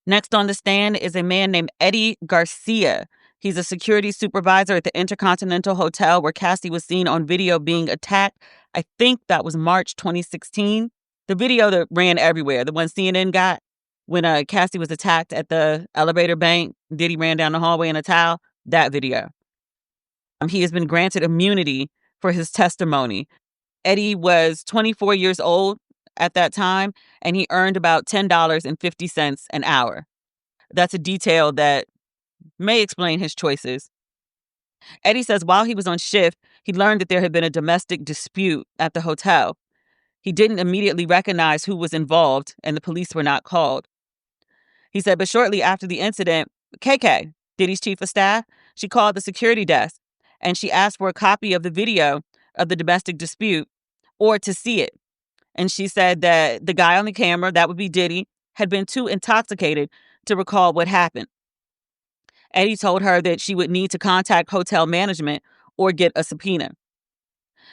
S1: Next on the stand is a man named Eddie Garcia. He's a security supervisor at the Intercontinental Hotel where Cassie was seen on video being attacked. I think that was March 2016. The video that ran everywhere, the one CNN got when Cassie was attacked at the elevator bank, Diddy ran down the hallway in a towel, that video. He has been granted immunity for his testimony. Eddie was 24 years old at that time, and he earned about $10.50 an hour. That's a detail that may explain his choices. Eddie says while he was on shift, he learned that there had been a domestic dispute at the hotel. He didn't immediately recognize who was involved, and the police were not called. He said, but shortly after the incident, KK, Diddy's chief of staff, she called the security desk, and she asked for a copy of the video of the domestic dispute or to see it. And she said that the guy on the camera, that would be Diddy, had been too intoxicated to recall what happened. Eddie told her that she would need to contact hotel management or get a subpoena.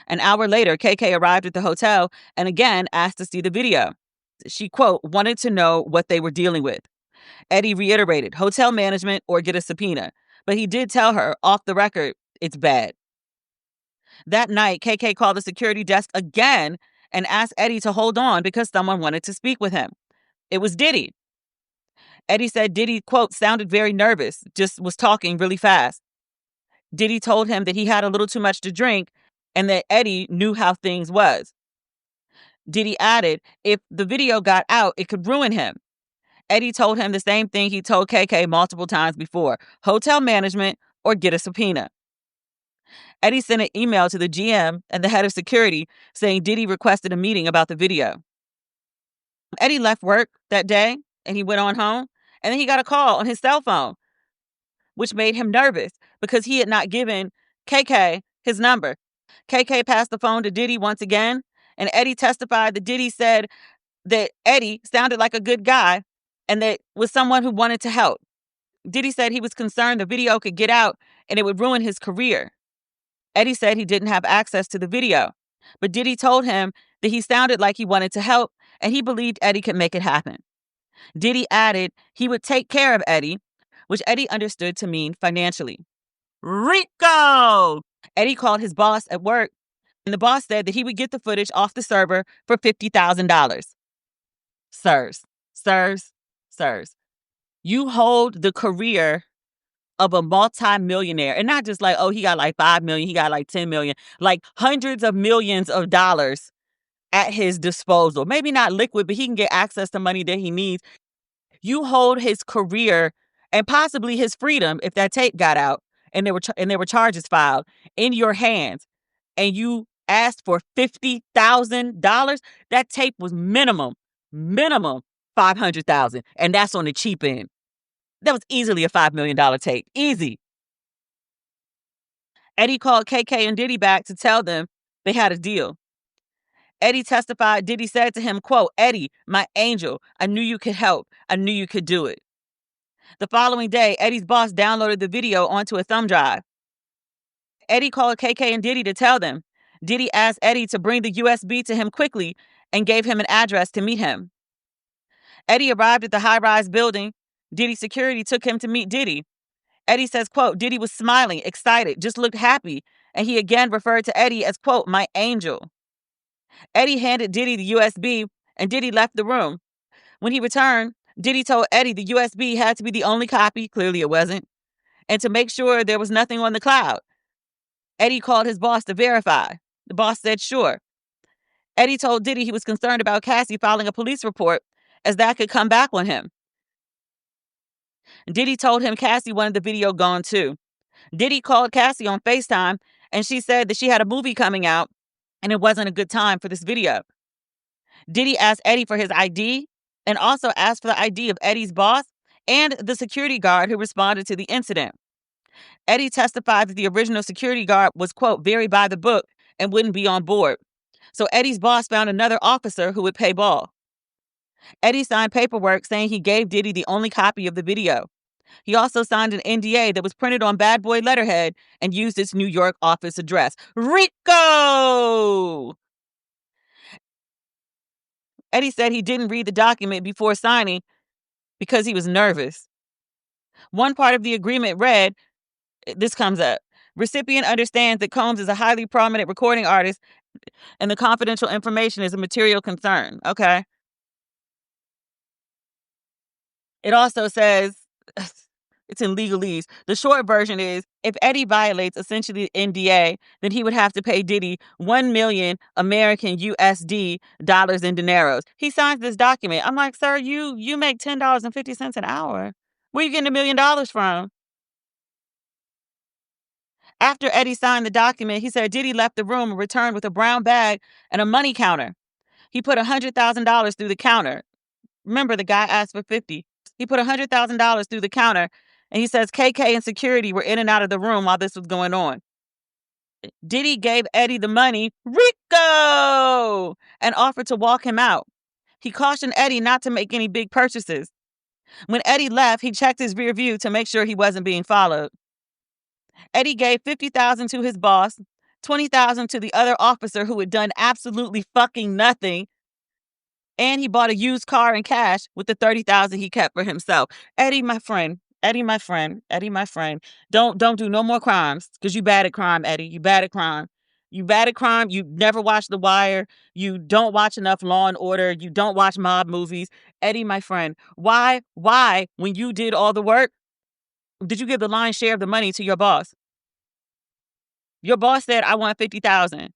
S1: An hour later, KK arrived at the hotel and again asked to see the video. She, quote, wanted to know what they were dealing with. Eddie reiterated, hotel management or get a subpoena. But he did tell her, off the record, it's bad. That night, KK called the security desk again and asked Eddie to hold on because someone wanted to speak with him. It was Diddy. Eddie said Diddy, quote, sounded very nervous, just was talking really fast. Diddy told him that he had a little too much to drink and that Eddie knew how things was. Diddy added, if the video got out, it could ruin him. Eddie told him the same thing he told KK multiple times before, hotel management or get a subpoena. Eddie sent an email to the GM and the head of security saying Diddy requested a meeting about the video. Eddie left work that day and he went on home, and then he got a call on his cell phone, which made him nervous because he had not given KK his number. KK passed the phone to Diddy once again, and Eddie testified that Diddy said that Eddie sounded like a good guy and that was someone who wanted to help. Diddy said he was concerned the video could get out and it would ruin his career. Eddie said he didn't have access to the video, but Diddy told him that he sounded like he wanted to help and he believed Eddie could make it happen. Diddy added he would take care of Eddie, which Eddie understood to mean financially. RICO! Eddie called his boss at work, and the boss said that he would get the footage off the server for $50,000. Sirs. You hold the career of a multi-millionaire, and not just like, oh, he got like 5 million, he got like 10 million, like hundreds of millions of dollars at his disposal. Maybe not liquid, but he can get access to money that he needs. You hold his career and possibly his freedom if that tape got out and there were charges filed in your hands, and you asked for $50,000. That tape was minimum $500,000, and that's on the cheap end. That was easily a $5 million tape. Easy. Eddie called KK and Diddy back to tell them they had a deal. Eddie testified Diddy said to him, quote, Eddie, my angel, I knew you could help. I knew you could do it. The following day, Eddie's boss downloaded the video onto a thumb drive. Eddie called KK and Diddy to tell them. Diddy asked Eddie to bring the USB to him quickly and gave him an address to meet him. Eddie arrived at the high-rise building. Diddy security took him to meet Diddy. Eddie says, quote, Diddy was smiling, excited, just looked happy, and he again referred to Eddie as, quote, my angel. Eddie handed Diddy the USB, and Diddy left the room. When he returned, Diddy told Eddie the USB had to be the only copy, clearly it wasn't, and to make sure there was nothing on the cloud. Eddie called his boss to verify. The boss said sure. Eddie told Diddy he was concerned about Cassie filing a police report, as that could come back on him. Diddy told him Cassie wanted the video gone too. Diddy called Cassie on FaceTime, and she said that she had a movie coming out and it wasn't a good time for this video. Diddy asked Eddie for his ID and also asked for the ID of Eddie's boss and the security guard who responded to the incident. Eddie testified that the original security guard was, quote, very by the book and wouldn't be on board. So Eddie's boss found another officer who would pay ball. Eddie signed paperwork saying he gave Diddy the only copy of the video. He also signed an NDA that was printed on bad boy letterhead and used its New York office address. RICO! Eddie said he didn't read the document before signing because he was nervous. One part of the agreement read, this comes up, recipient understands that Combs is a highly prominent recording artist and the confidential information is a material concern. Okay. It also says, it's in legalese. The short version is, if Eddie violates essentially NDA, then he would have to pay Diddy 1 million American USD dollars in dineros. He signs this document. I'm like, sir, you make $10.50 an hour. Where you getting $1 million from? After Eddie signed the document, he said Diddy left the room and returned with a brown bag and a money counter. He put $100,000 through the counter. Remember, the guy asked for 50. He put $100,000 through the counter, and he says KK and security were in and out of the room while this was going on. Diddy gave Eddie the money, RICO, and offered to walk him out. He cautioned Eddie not to make any big purchases. When Eddie left, he checked his rear view to make sure he wasn't being followed. Eddie gave $50,000 to his boss, $20,000 to the other officer who had done absolutely fucking nothing, and he bought a used car in cash with the $30,000 he kept for himself. Eddie, my friend, don't do no more crimes, because you bad at crime, Eddie. You bad at crime. You bad at crime. You never watch The Wire. You don't watch enough Law and Order. You don't watch mob movies. Eddie, my friend, why, when you did all the work, did you give the lion's share of the money to your boss? Your boss said, I want $50,000.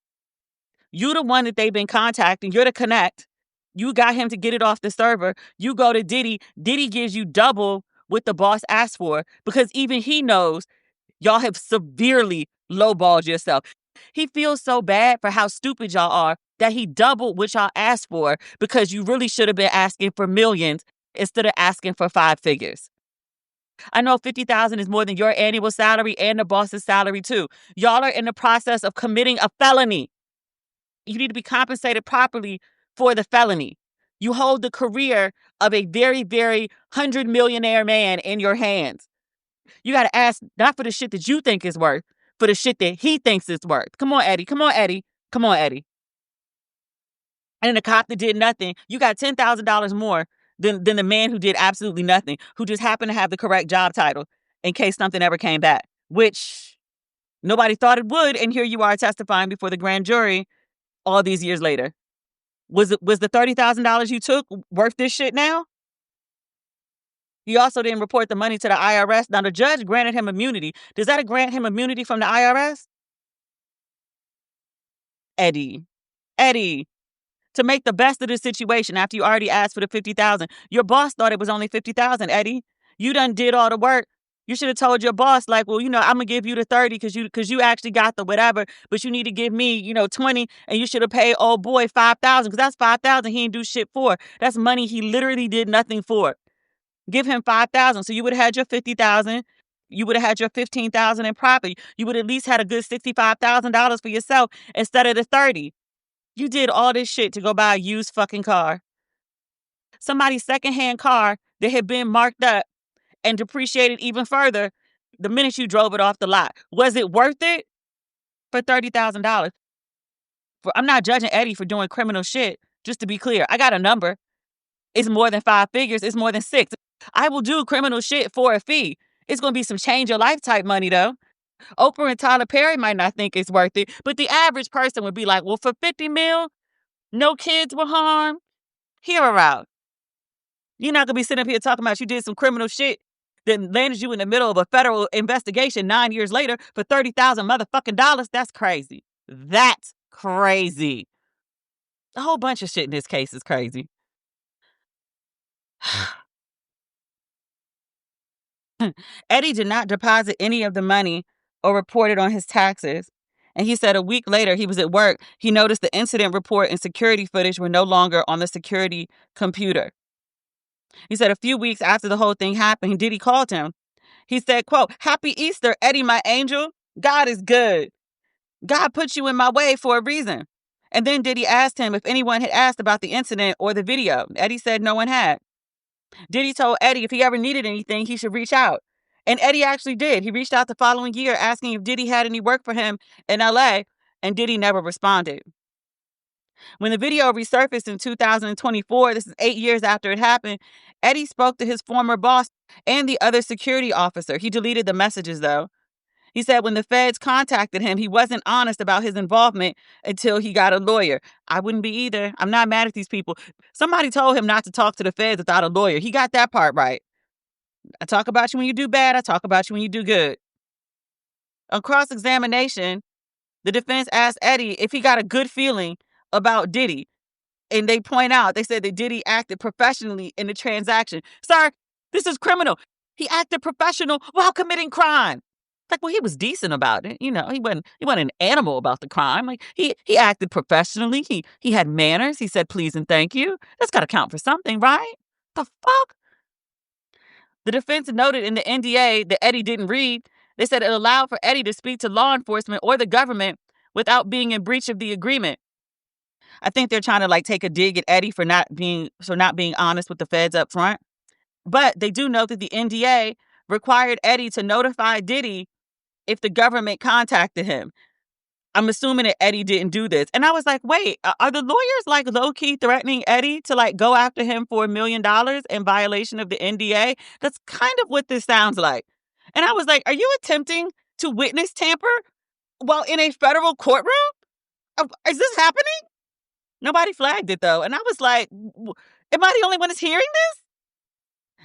S1: You the one that they've been contacting. You're the connect. You got him to get it off the server. You go to Diddy. Diddy gives you double what the boss asked for, because even he knows y'all have severely lowballed yourself. He feels so bad for how stupid y'all are that he doubled what y'all asked for, because you really should have been asking for millions instead of asking for 5 figures. I know $50,000 is more than your annual salary and the boss's salary too. Y'all are in the process of committing a felony. You need to be compensated properly for the felony. You hold the career of a very, very 100-millionaire man in your hands. You got to ask not for the shit that you think is worth, for the shit that he thinks is worth. Come on, Eddie. Come on, Eddie. Come on, Eddie. And the cop that did nothing, you got $10,000 more than the man who did absolutely nothing, who just happened to have the correct job title in case something ever came back, which nobody thought it would. And here you are testifying before the grand jury all these years later. Was the $30,000 you took worth this shit now? He also didn't report the money to the IRS. Now, the judge granted him immunity. Does that grant him immunity from the IRS? Eddie, to make the best of the situation after you already asked for the $50,000. Your boss thought it was only $50,000, Eddie. You done did all the work. You should have told your boss, like, well, I'm going to give you the 30 because you actually got the whatever, but you need to give me, 20, and you should have paid old boy 5,000, because that's 5,000 he didn't do shit for. That's money he literally did nothing for. Give him 5,000. So you would have had your 50,000. You would have had your 15,000 in profit. You would at least had a good $65,000 for yourself instead of the 30. You did all this shit to go buy a used fucking car. Somebody's secondhand car that had been marked up and depreciated even further the minute you drove it off the lot. Was it worth it for $30,000? I'm not judging Eddie for doing criminal shit. Just to be clear, I got a number. It's more than 5 figures. It's more than 6. I will do criminal shit for a fee. It's going to be some change your life type money, though. Oprah and Tyler Perry might not think it's worth it, but the average person would be like, well, for 50 mil, no kids were harmed, hear her out. You're not going to be sitting up here talking about you did some criminal shit that landed you in the middle of a federal investigation 9 years later for 30,000 motherfucking dollars. That's crazy. That's crazy. A whole bunch of shit in this case is crazy. Eddie did not deposit any of the money or report it on his taxes. And he said a week later, he was at work. He noticed the incident report and security footage were no longer on the security computer. He said a few weeks after the whole thing happened, Diddy called him. He said, quote, "Happy Easter, Eddie, my angel. God is good. God put you in my way for a reason." And then Diddy asked him if anyone had asked about the incident or the video. Eddie said no one had. Diddy told Eddie if he ever needed anything, he should reach out. And Eddie actually did. He reached out the following year asking if Diddy had any work for him in LA, and Diddy never responded. When the video resurfaced in 2024, this is 8 years after it happened, Eddie spoke to his former boss and the other security officer. He deleted the messages, though. He said when the feds contacted him, he wasn't honest about his involvement until he got a lawyer. I wouldn't be either. I'm not mad at these people. Somebody told him not to talk to the feds without a lawyer. He got that part right. I talk about you when you do bad. I talk about you when you do good. On cross-examination, the defense asked Eddie if he got a good feeling about Diddy. And they point out, they said that Diddy acted professionally in the transaction. Sir, this is criminal. He acted professional while committing crime. Like, well, he was decent about it. He wasn't an animal about the crime. Like, he acted professionally. He had manners. He said please and thank you. That's got to count for something, right? The fuck? The defense noted in the NDA that Eddie didn't read. They said it allowed for Eddie to speak to law enforcement or the government without being in breach of the agreement. I think they're trying to like take a dig at Eddie for not being honest with the feds up front. But they do note that the NDA required Eddie to notify Diddy if the government contacted him. I'm assuming that Eddie didn't do this. And I was like, wait, are the lawyers like low-key threatening Eddie to like go after him for $1 million in violation of the NDA? That's kind of what this sounds like. And I was like, are you attempting to witness tamper while in a federal courtroom? Is this happening? Nobody flagged it though. And I was like, am I the only one that's hearing this?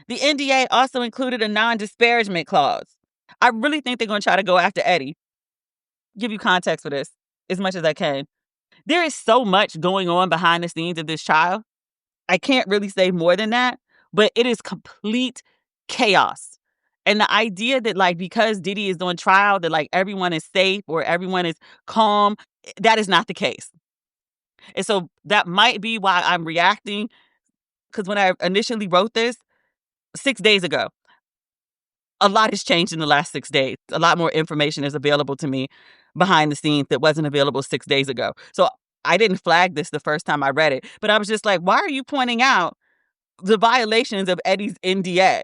S1: The NDA also included a non-disparagement clause. I really think they're going to try to go after Eddie. Give you context for this as much as I can. There is so much going on behind the scenes of this trial. I can't really say more than that, but it is complete chaos. And the idea that like because Diddy is on trial that like everyone is safe or everyone is calm, that is not the case. And so that might be why I'm reacting, because when I initially wrote this 6 days ago, a lot has changed in the last 6 days. A lot more information is available to me behind the scenes that wasn't available 6 days ago. So I didn't flag this the first time I read it, but I was just like, why are you pointing out the violations of Eddie's NDA?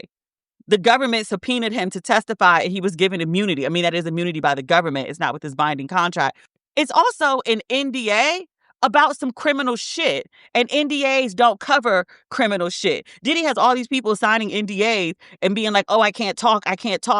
S1: The government subpoenaed him to testify and he was given immunity. I mean, that is immunity by the government. It's not with his binding contract. It's also an NDA about some criminal shit. And NDAs don't cover criminal shit. Diddy has all these people signing NDAs and being like, oh, I can't talk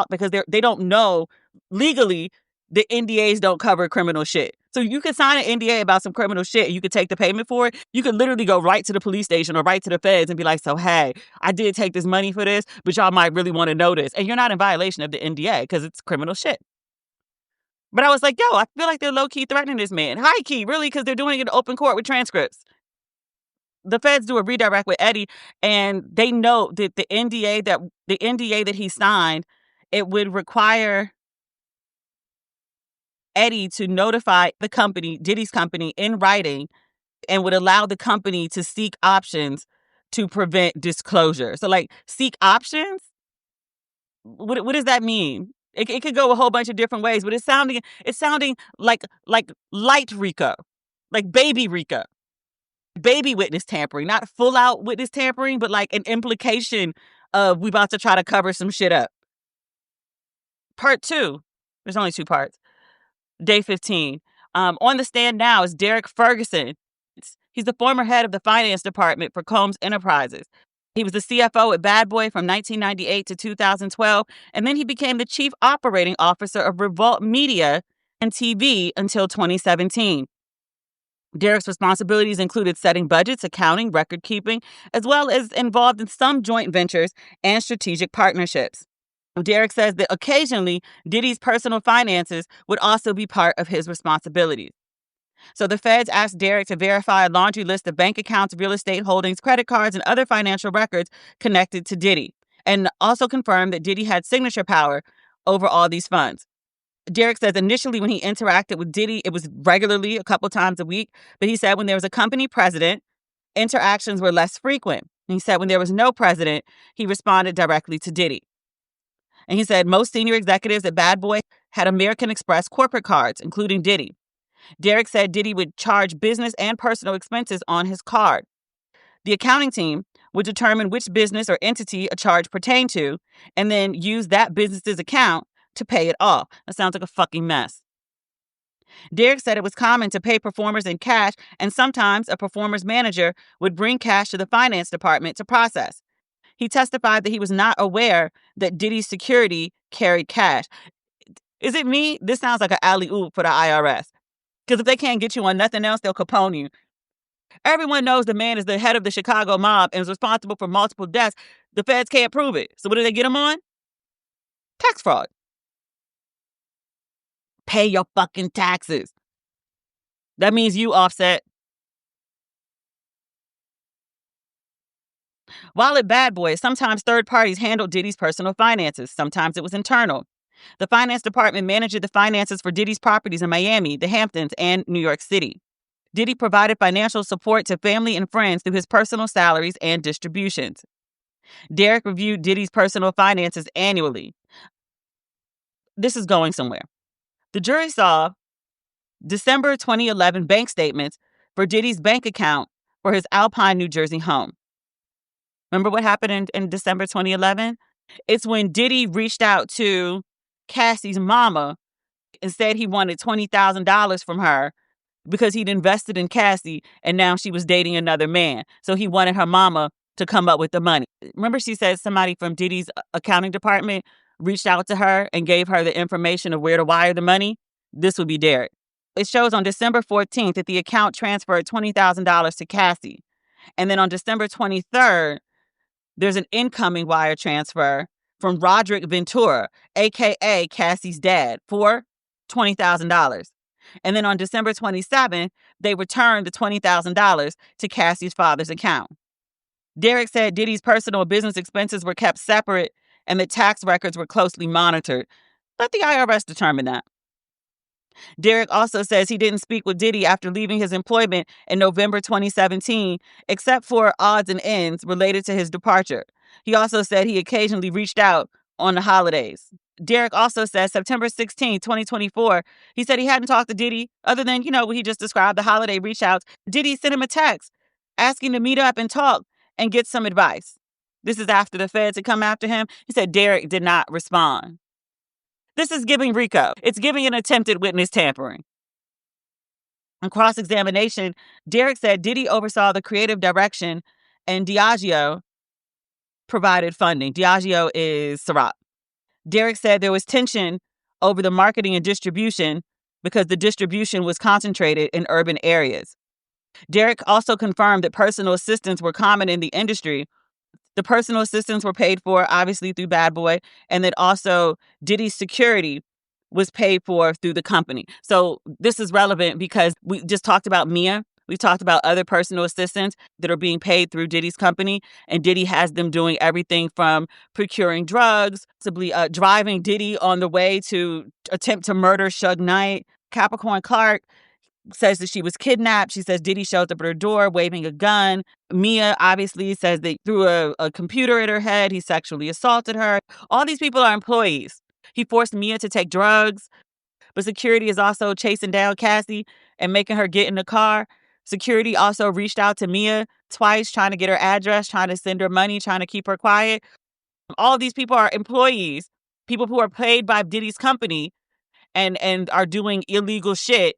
S1: because they don't know legally the NDAs don't cover criminal shit. So you can sign an NDA about some criminal shit and you could take the payment for it. You could literally go right to the police station or right to the feds and be like, so, hey, I did take this money for this, but y'all might really want to know this. And you're not in violation of the NDA because it's criminal shit. But I was like, yo, I feel like they're low-key threatening this man. High-key, really, because they're doing it in open court with transcripts. The feds do a redirect with Eddie, and they know that the NDA that he signed, it would require Eddie to notify the company, Diddy's company, in writing, and would allow the company to seek options to prevent disclosure. So, like, seek options? What does that mean? It could go a whole bunch of different ways, but it's sounding like light RICO, like baby RICO, baby witness tampering, not full out witness tampering, but like an implication of we about to try to cover some shit up. Part 2. There's only 2 parts. Day 15. On the stand now is Derek Ferguson. He's the former head of the finance department for Combs Enterprises. He was the CFO at Bad Boy from 1998 to 2012, and then he became the chief operating officer of Revolt Media and TV until 2017. Derek's responsibilities included setting budgets, accounting, record keeping, as well as involved in some joint ventures and strategic partnerships. Derek says that occasionally Diddy's personal finances would also be part of his responsibilities. So the feds asked Derek to verify a laundry list of bank accounts, real estate holdings, credit cards, and other financial records connected to Diddy, and also confirmed that Diddy had signature power over all these funds. Derek says initially when he interacted with Diddy, it was regularly, a couple times a week, but he said when there was a company president, interactions were less frequent. And he said when there was no president, he responded directly to Diddy. And he said most senior executives at Bad Boy had American Express corporate cards, including Diddy. Derek said Diddy would charge business and personal expenses on his card. The accounting team would determine which business or entity a charge pertained to and then use that business's account to pay it off. That sounds like a fucking mess. Derek said it was common to pay performers in cash, and sometimes a performer's manager would bring cash to the finance department to process. He testified that he was not aware that Diddy's security carried cash. Is it me? This sounds like an alley-oop for the IRS. Because if they can't get you on nothing else, they'll Capone you. Everyone knows the man is the head of the Chicago mob and is responsible for multiple deaths. The feds can't prove it. So what do they get him on? Tax fraud. Pay your fucking taxes. That means you, Offset. While at Bad Boy, sometimes third parties handled Diddy's personal finances. Sometimes it was internal. The finance department managed the finances for Diddy's properties in Miami, the Hamptons, and New York City. Diddy provided financial support to family and friends through his personal salaries and distributions. Derek reviewed Diddy's personal finances annually. This is going somewhere. The jury saw December 2011 bank statements for Diddy's bank account for his Alpine, New Jersey home. Remember what happened in December 2011? It's when Diddy reached out to Cassie's mama and said he wanted $20,000 from her because he'd invested in Cassie and now she was dating another man. So he wanted her mama to come up with the money. Remember she said somebody from Diddy's accounting department reached out to her and gave her the information of where to wire the money? This would be Derek. It shows on December 14th that the account transferred $20,000 to Cassie. And then on December 23rd, there's an incoming wire transfer from Roderick Ventura, a.k.a. Cassie's dad, for $20,000. And then on December 27th, they returned the $20,000 to Cassie's father's account. Derek said Diddy's personal business expenses were kept separate and the tax records were closely monitored. Let the IRS determine that. Derek also says he didn't speak with Diddy after leaving his employment in November 2017, except for odds and ends related to his departure. He also said he occasionally reached out on the holidays. Derek also says September 16, 2024, he said he hadn't talked to Diddy other than, what he just described, the holiday reach outs. Diddy sent him a text asking to meet up and talk and get some advice. This is after the feds had come after him. He said Derek did not respond. This is giving RICO. It's giving an attempted witness tampering. On cross-examination, Derek said Diddy oversaw the creative direction and Diageo provided funding. Diageo is Ciroc. Derek said there was tension over the marketing and distribution because the distribution was concentrated in urban areas. Derek also confirmed that personal assistants were common in the industry. The personal assistants were paid for, obviously, through Bad Boy, and that also Diddy's security was paid for through the company. So this is relevant because we just talked about Mia. We've talked about other personal assistants that are being paid through Diddy's company, and Diddy has them doing everything from procuring drugs, possibly driving Diddy on the way to attempt to murder Suge Knight. Capricorn Clark says that she was kidnapped. She says Diddy shows up at her door waving a gun. Mia obviously says they threw a computer at her head. He sexually assaulted her. All these people are employees. He forced Mia to take drugs, but security is also chasing down Cassie and making her get in the car. Security also reached out to Mia twice, trying to get her address, trying to send her money, trying to keep her quiet. All of these people are employees, people who are paid by Diddy's company and are doing illegal shit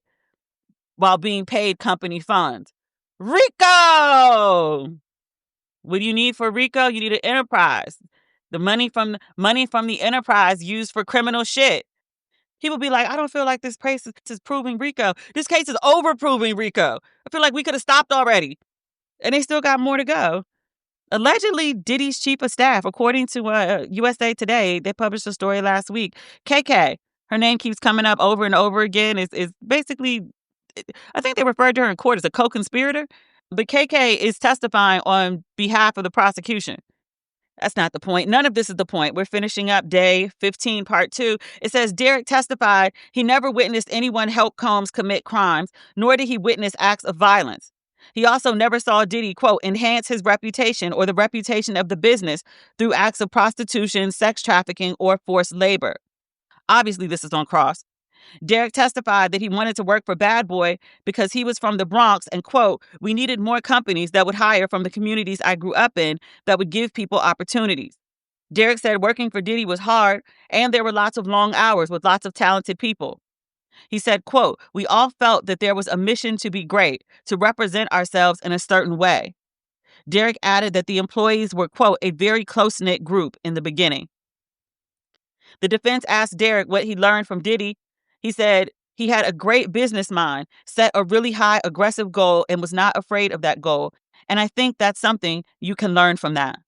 S1: while being paid company funds. RICO! What do you need for RICO? You need an enterprise. The money from the enterprise used for criminal shit. People be like, I don't feel like this case is proving RICO. This case is over-proving RICO. I feel like we could have stopped already. And they still got more to go. Allegedly, Diddy's chief of staff, according to USA Today, they published a story last week. KK, her name keeps coming up over and over again, is basically, I think they referred to her in court as a co-conspirator. But KK is testifying on behalf of the prosecution. That's not the point. None of this is the point. We're finishing up day 15, part 2. It says Derek testified he never witnessed anyone help Combs commit crimes, nor did he witness acts of violence. He also never saw Diddy, quote, enhance his reputation or the reputation of the business through acts of prostitution, sex trafficking, or forced labor. Obviously, this is on cross. Derek testified that he wanted to work for Bad Boy because he was from the Bronx and, quote, we needed more companies that would hire from the communities I grew up in that would give people opportunities. Derek said working for Diddy was hard and there were lots of long hours with lots of talented people. He said, quote, we all felt that there was a mission to be great, to represent ourselves in a certain way. Derek added that the employees were, quote, a very close-knit group in the beginning. The defense asked Derek what he learned from Diddy. He said he had a great business mind, set a really high aggressive goal, and was not afraid of that goal. And I think that's something you can learn from that.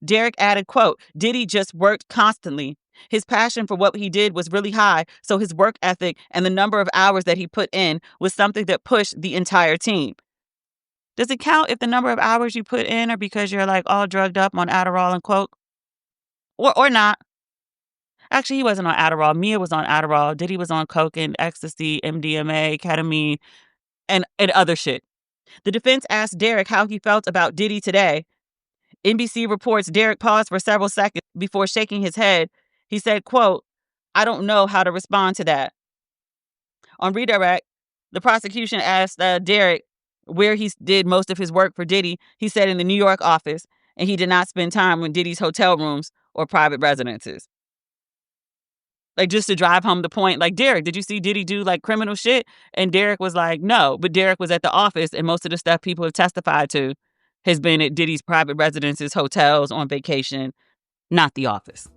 S1: Derek added, quote, Diddy just worked constantly. His passion for what he did was really high, so his work ethic and the number of hours that he put in was something that pushed the entire team. Does it count if the number of hours you put in are because you're like all drugged up on Adderall and Coke? Or not? Actually, he wasn't on Adderall. Mia was on Adderall. Diddy was on coke and ecstasy, MDMA, ketamine, and other shit. The defense asked Derek how he felt about Diddy today. NBC reports Derek paused for several seconds before shaking his head. He said, quote, "I don't know how to respond to that." On redirect, the prosecution asked Derek where he did most of his work for Diddy. He said in the New York office, and he did not spend time in Diddy's hotel rooms or private residences. Like, just to drive home the point, like, Derek, did you see Diddy do like criminal shit? And Derek was like, no, but Derek was at the office, and most of the stuff people have testified to has been at Diddy's private residences, hotels, on vacation, not the office.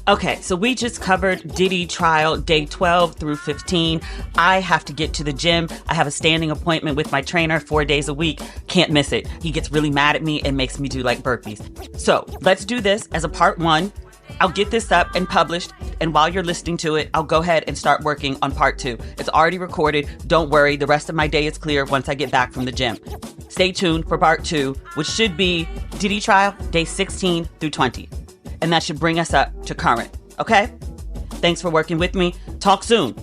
S1: Okay, so we just covered Diddy trial day 12 through 15. I have to get to the gym. I have a standing appointment with my trainer 4 days a week. Can't miss it. He gets really mad at me and makes me do like burpees. So let's do this as a part 1. I'll get this up and published, and while you're listening to it, I'll go ahead and start working on part 2. It's already recorded. Don't worry, the rest of my day is clear once I get back from the gym. Stay tuned for part 2, which should be Diddy trial, day 16 through 20. And that should bring us up to current, okay? Thanks for working with me. Talk soon.